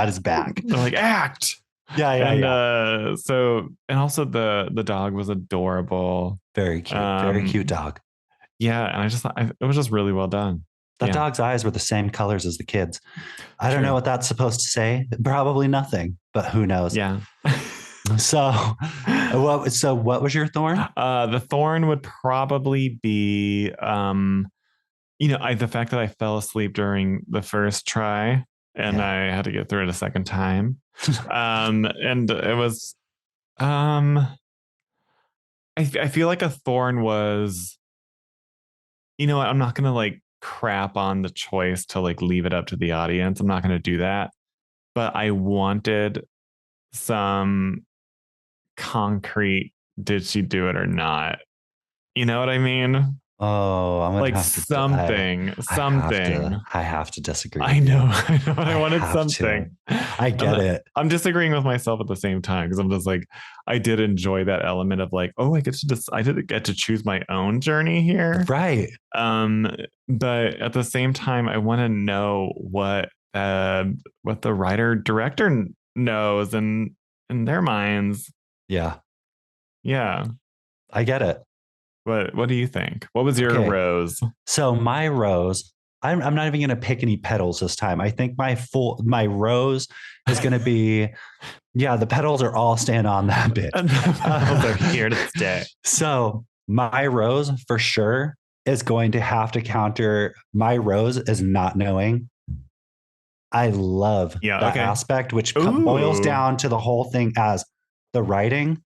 his back. They're like, act. Yeah, yeah, And yeah. and also the dog was adorable. Very cute. Very cute dog. Yeah, and it was just really well done. That Yeah, dog's eyes were the same colors as the kids. I don't know true. what that's supposed to say. Probably nothing, but who knows? Yeah. So, what was your thorn? The thorn would probably be the fact that I fell asleep during the first try and Yeah. I had to get through it a second time. And it was I feel like a thorn was, I'm not gonna like crap on the choice to like leave it up to the audience. I'm not gonna do that. But I wanted some concrete, did she do it or not? You know what I mean? Oh, I'm gonna Like have to. something, something. I have to disagree I with you. know, I know, but I wanted have to. something. I get it. I'm disagreeing with myself at the same time because I'm just like, I did enjoy that element of like, oh, I did get to choose my own journey here. Right. Um, but at the same time, I want to know what the writer director knows and in their minds. Yeah. Yeah. I get it. What do you think? What was your Okay. rose? So my rose, I'm not even going to pick any petals this time. I think my rose is going to be, yeah, the petals are all staying on that bit. And the petals are here to stay. So my rose for sure is going to have to counter my rose is not knowing. I love that aspect, which boils down to the whole thing as the writing,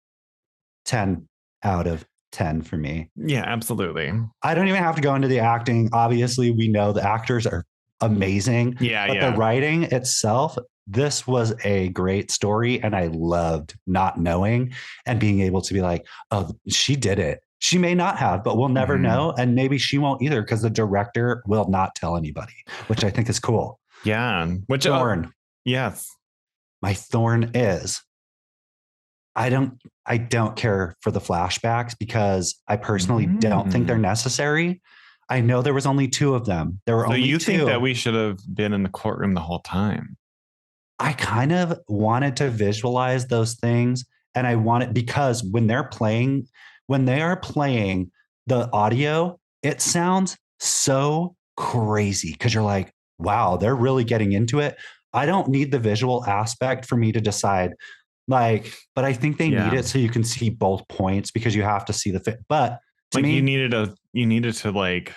10 out of 10 for me. Yeah, absolutely. I don't even have to go into the acting. Obviously, we know the actors are amazing. Yeah, but the writing itself, this was a great story. And I loved not knowing and being able to be like, oh, she did it. She may not have, but we'll never know. And maybe she won't either because the director will not tell anybody, which I think is cool. Yeah. Which thorn. Yes. My thorn is I don't care for the flashbacks because I personally don't think they're necessary. I know there was only 2 of them. There were only 2. So you think that we should have been in the courtroom the whole time? I kind of wanted to visualize those things. And I wanted, because when they are playing the audio, it sounds so crazy because you're like, wow, they're really getting into it. I don't need the visual aspect for me to decide but I think they need it so you can see both points because you have to see the fit. But to me, you needed to like,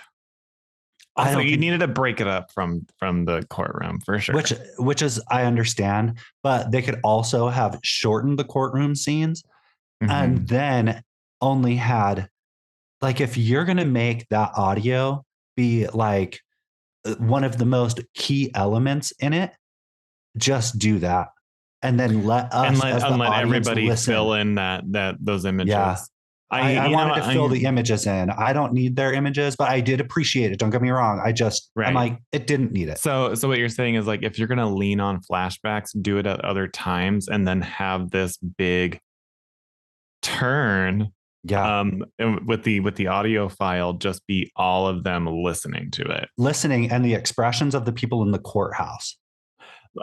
also you needed to break it up from the courtroom for sure. Which is, I understand, but they could also have shortened the courtroom scenes and then only had, like, if you're going to make that audio be like one of the most key elements in it, just do that. And then let us let everybody fill in those images. Yeah. I wanted to fill the images in. I don't need their images, but I did appreciate it. Don't get me wrong. I'm like, it didn't need it. So what you're saying is like, if you're going to lean on flashbacks, do it at other times and then have this big turn. Yeah. With the audio file, just be all of them listening to it. Listening and the expressions of the people in the courthouse.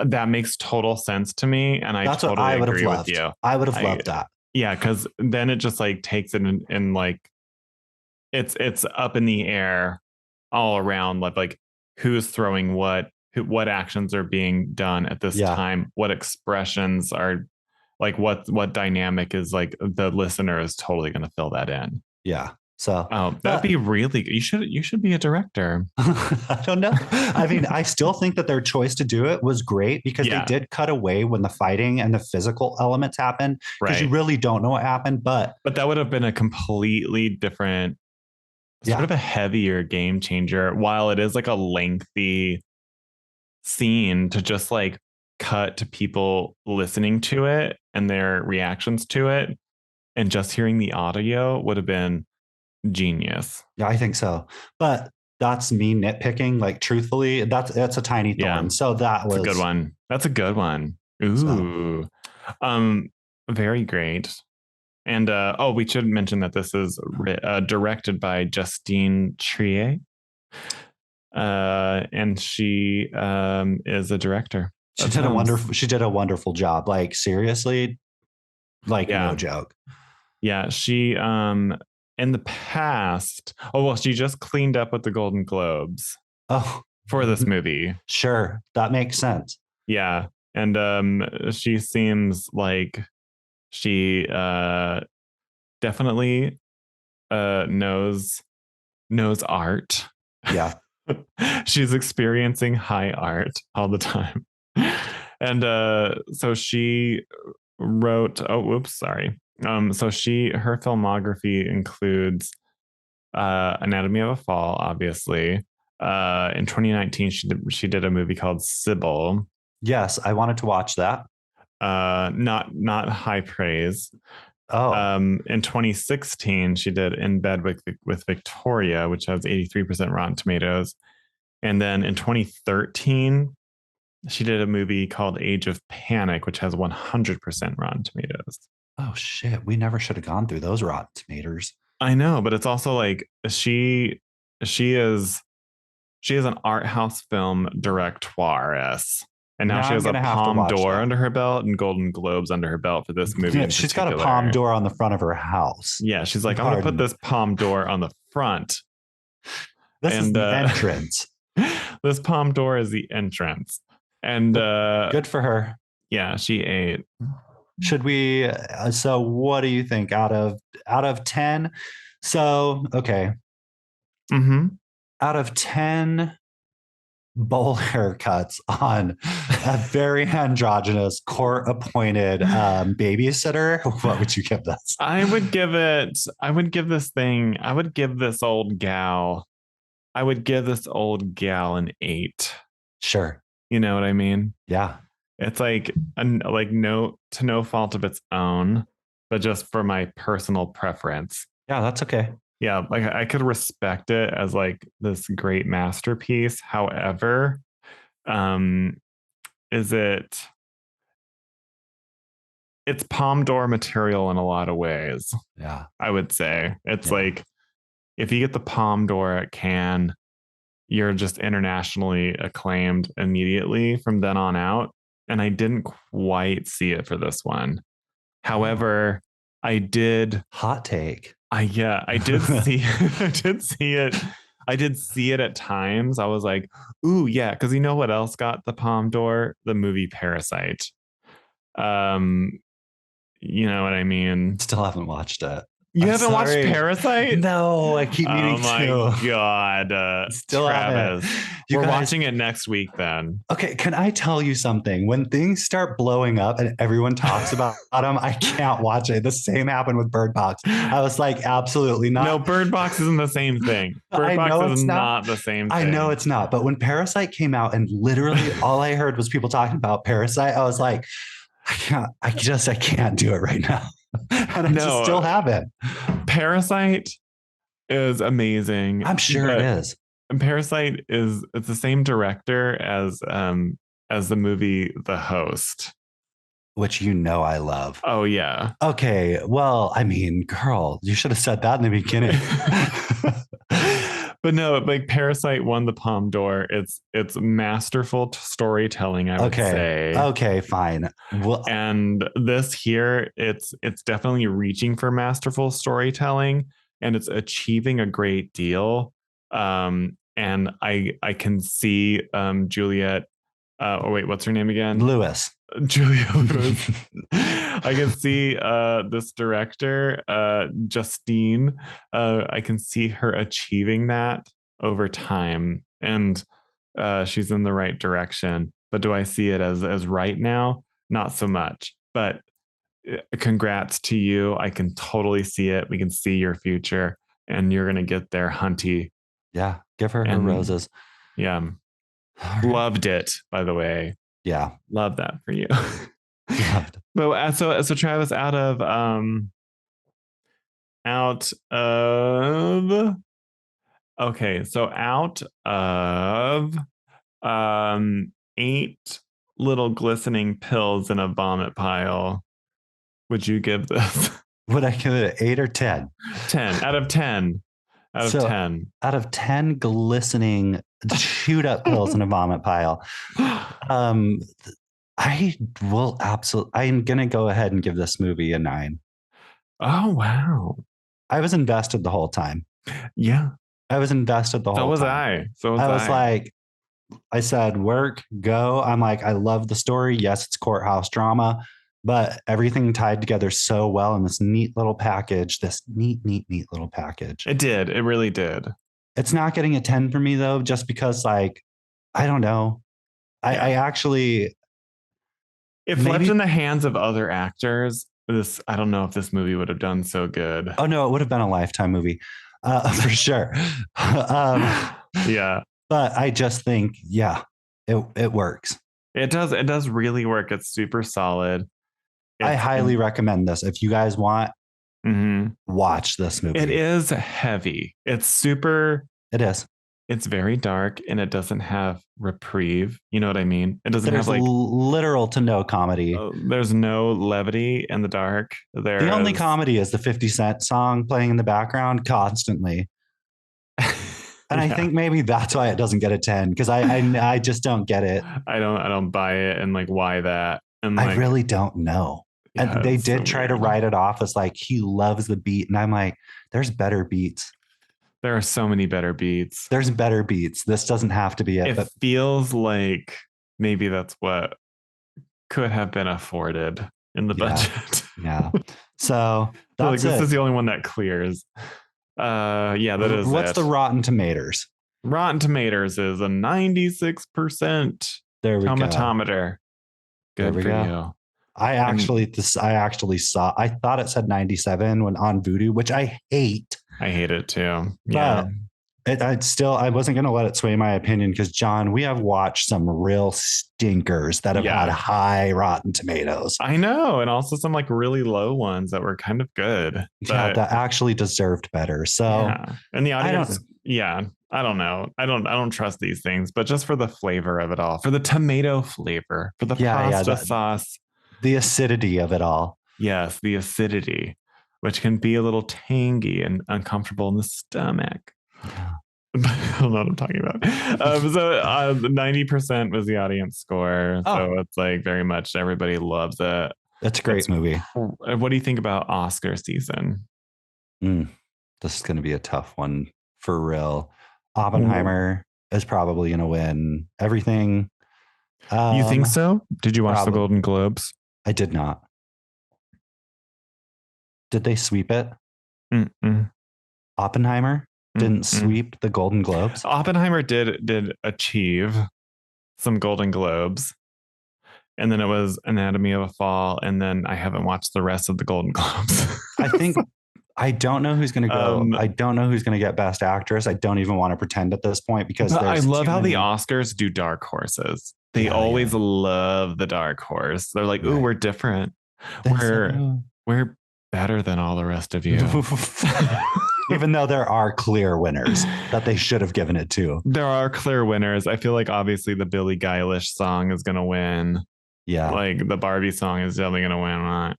That makes total sense to me. And that's totally what I would have loved. With you. I would have loved that. Yeah, because then it just like takes it in like it's up in the air all around, like who's throwing what actions are being done at this time, what expressions are like, what dynamic is like, the listener is totally going to fill that in. Yeah. So that'd be really, you should be a director. I don't know. I mean, I still think that their choice to do it was great because they did cut away when the fighting and the physical elements happened because you really don't know what happened. But that would have been a completely different, sort of a heavier game changer. While it is like a lengthy scene, to just like cut to people listening to it and their reactions to it and just hearing the audio would have been genius. Yeah, I think so. But that's me nitpicking. Like, truthfully, that's a tiny thorn. So that's a good one. That's a good one. Ooh. Very great. And we should mention that this is directed by Justine Triet. And she is a director of films. She did a wonderful job. Like seriously, like Yeah. no joke. Yeah, she in the past, she just cleaned up with the Golden Globes Oh, for this movie. sure. That makes sense. Yeah. And she seems like she definitely knows art. Yeah. She's experiencing high art all the time. And so she wrote, sorry. So her filmography includes Anatomy of a Fall, obviously. In 2019, she did a movie called Sybil. Yes, I wanted to watch that. Not high praise. Oh, In 2016, she did In Bed with Victoria, which has 83% Rotten Tomatoes. And then in 2013, she did a movie called Age of Panic, which has 100% Rotten Tomatoes. oh shit. We never should have gone through those Rotten Tomatoes. I know, but it's also like she is an art house film directoire. And now Now she I'm has a gonna have to Palme watch d'Or that. under her belt and Golden Globes under her belt for this movie. Yeah, in she's got a particular. Palme d'Or on the front of her house. Yeah, she's like, I'm going to put this Palme d'Or on the front. This is the entrance. This Palme d'Or is the entrance. And good for her. Yeah, she ate. Should we so what do you think out of 10? So, okay. Mm-hmm. Out of 10 bowl haircuts on a very androgynous court appointed babysitter, what would you give this? I would give this old gal an 8. Sure. You know what I mean? Yeah. It's like no fault of its own, but just for my personal preference. Yeah, that's okay. Yeah, like I could respect it as like this great masterpiece. However, it's Palme d'Or material in a lot of ways. Yeah. I would say it's like if you get the Palme d'Or at Cannes, you're just internationally acclaimed immediately from then on out. And I didn't quite see it for this one. However, I did. Hot take. I did see I did see it. I did see it at times. I was like, ooh, yeah, because you know what else got the Palme d'Or? The movie Parasite. You know what I mean? Still haven't watched it. You haven't watched Parasite? No, I keep meaning to. Oh my God. Still Travis. We're watching it next week then. Okay, can I tell you something? When things start blowing up and everyone talks about them, I can't watch it. The same happened with Bird Box. I was like, absolutely not. No, Bird Box isn't the same thing. Bird Box is not the same thing. I know it's not. But when Parasite came out and literally all I heard was people talking about Parasite, I was like, I can't do it right now. And I just still haven't. Parasite is amazing. I'm sure it is. And Parasite it's the same director as the movie The Host, which you know I love. Oh yeah. Okay. Well, I mean, girl, you should have said that in the beginning. But no, like Parasite won the Palme d'Or. It's masterful storytelling, I would say. Okay, fine. Well, and this here, it's definitely reaching for masterful storytelling, and it's achieving a great deal. And I can see Juliette. What's her name again? Lewis. Julia Lewis. I can see this director, Justine. I can see her achieving that over time, and she's in the right direction. But do I see it as right now? Not so much. But congrats to you. I can totally see it. We can see your future, and you're gonna get there, Hunty. Yeah, give her roses. Yeah, loved it. By the way. Yeah. Love that for you. But so Travis, out of 8 little glistening pills in a vomit pile, would you give this? Would I give it an 8 or 10? 10 out of 10. Out of So 10. out of 10 glistening chewed up pills in a vomit pile, um, I will absolutely, I'm going to go ahead and give this movie a 9. Oh, wow. I was invested the whole time. Yeah. I was invested the So whole was time. So was I was like, I said, work, go. I'm like, I love the story. Yes, it's courthouse drama, but everything tied together so well in this neat little package, this neat little package. It did. It really did. It's not getting a 10 for me though, just because like, I don't know. Yeah. I actually, if left in the hands of other actors, I don't know if this movie would have done so good. Oh no, it would have been a Lifetime movie, for sure. Yeah. But I just think, yeah, it works. It does. It does really work. It's super solid. I highly recommend this. If you guys want, watch this movie. It is heavy. It's super. It is. It's very dark and it doesn't have reprieve. You know what I mean? It doesn't There's have like literal to no comedy. There's no levity in the dark. The only comedy is the 50 Cent song playing in the background constantly. And I think maybe that's why it doesn't get a 10, because I just don't get it. I don't buy it. And like, why that? And I really don't know. Yeah, and they did try to write it off as like, he loves the beat. And I'm like, there's better beats. There are so many better beats. There's better beats. This doesn't have to be it. It feels like maybe that's what could have been afforded in the budget. Yeah. So that's like, this is the only one that clears. Yeah, that is. What's the Rotten Tomatoes? Rotten Tomatoes is a 96%. There we tomatometer. Good for you. I actually saw, I thought it said 97 when on Vudu, which I hate. I hate it too. Yeah. I wasn't going to let it sway my opinion because, John, we have watched some real stinkers that have had high Rotten Tomatoes. I know. And also some like really low ones that were kind of good. Yeah, that actually deserved better. So, and the audience, I don't know. I don't trust these things, but just for the flavor of it all, for the tomato flavor, for the pasta sauce, the acidity of it all. Yes, the acidity, which can be a little tangy and uncomfortable in the stomach. Yeah. I don't know what I'm talking about. So 90% was the audience score. So it's like very much everybody loves it. That's a great movie. What do you think about Oscar season? This is going to be a tough one for real. Oppenheimer is probably going to win everything. You think so? Did you watch the Golden Globes? I did not. Did they sweep it? Oppenheimer didn't sweep the Golden Globes. Oppenheimer did achieve some Golden Globes. And then it was Anatomy of a Fall. And then I haven't watched the rest of the Golden Globes. I don't know who's going to go. I don't know who's going to get Best Actress. I don't even want to pretend at this point because I love how the Oscars do dark horses. They always love the dark horse. They're like, ooh, we're different. We're better than all the rest of you. Even though there are clear winners that they should have given it to. There are clear winners. I feel like obviously the Billie Eilish song is going to win. Yeah. Like the Barbie song is definitely going to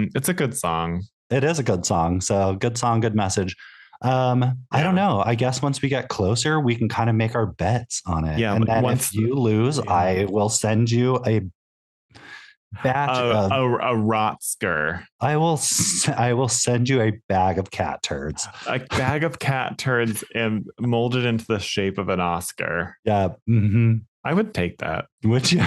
win. It's a good song. It is a good song. So good song, good message. I don't know. I guess once we get closer, we can kind of make our bets on it. Yeah. And then if you lose, I will send you a batch of a Rotsker. I will send you a bag of cat turds. A bag of cat turds and molded into the shape of an Oscar. Yeah. I would take that. Would you?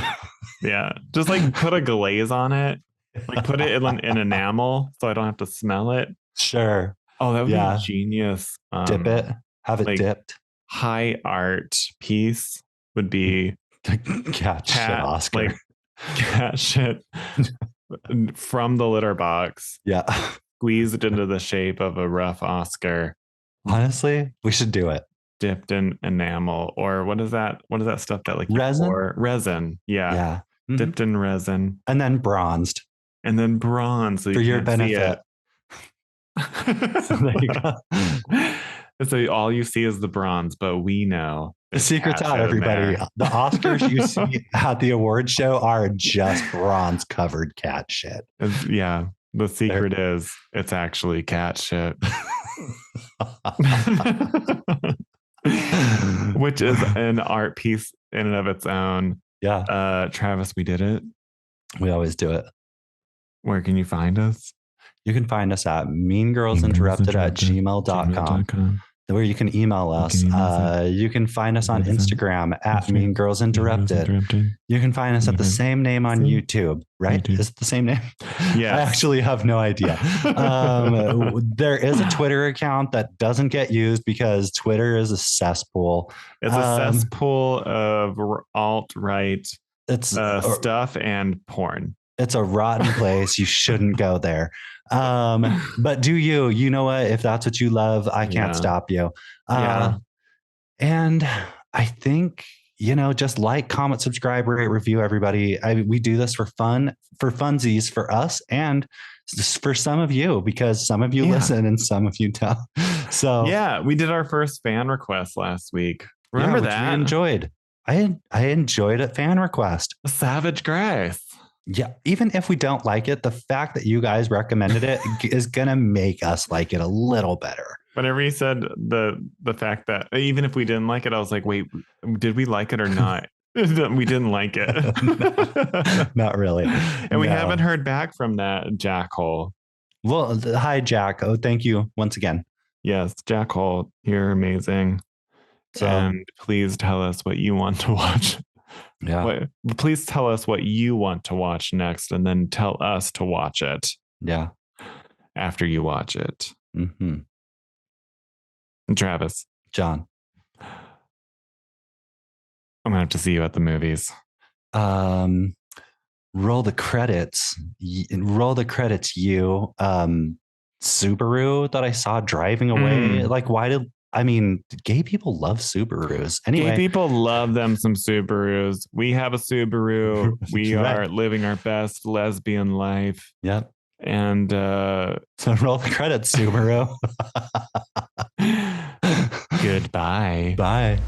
Yeah. Just like put a glaze on it. Like put it in enamel so I don't have to smell it. Sure. Oh, that would be genius. Dip it. Have it like dipped. High art piece would be cat shit Oscar. Like cat shit from the litter box. Yeah. Squeezed into the shape of a rough Oscar. Honestly, we should do it. Dipped in enamel. Or what is that? What is that stuff that like resin? Resin. Yeah. Yeah. Dipped in resin. And then bronzed. And then bronze. So for your benefit. So there you go. So all you see is the bronze, but we know the secret's out, everybody. The Oscars you see at the award show are just bronze covered cat shit. Yeah. The secret is it's actually cat shit. Which is an art piece in and of its own. Yeah. Travis, we did it. We always do it. Where can you find us? You can find us at meangirlsinterrupted@gmail.com, where you can email us. You can find us on Instagram at meangirlsinterrupted. You can find us at the same name on YouTube, right? Is it the same name? Yes. I actually have no idea. There is a Twitter account that doesn't get used because Twitter is a cesspool. It's a cesspool of alt-right stuff and porn. It's a rotten place. You shouldn't go there. But do you know what? If that's what you love, I can't stop you. And I think, just like, comment, subscribe, rate, review, everybody. We do this for fun, for funsies, for us, and for some of you, because some of you listen and some of you don't. So we did our first fan request last week. Remember that? We enjoyed. I enjoyed it. Fan request. Savage Grace. Yeah, even if we don't like it, the fact that you guys recommended it is gonna make us like it a little better. Whenever you said the fact that even if we didn't like it, I was like, wait, did we like it or not? We didn't like it. Not really. And we haven't heard back from that Jackhole. Well, hi, Jack. Oh, thank you once again. Yes, Jackhole, you're amazing. So, and please tell us what you want to watch. Yeah. Please tell us what you want to watch next, and then tell us to watch it. Yeah. After you watch it. Mm-hmm. Travis. John. I'm going to have to see you at the movies. Roll the credits. Roll the credits, you. Subaru that I saw driving away. Like, gay people love Subarus. Anyway, gay people love them some Subarus. We have a Subaru. We are living our best lesbian life. Yep. And so roll the credits, Subaru. Goodbye. Bye.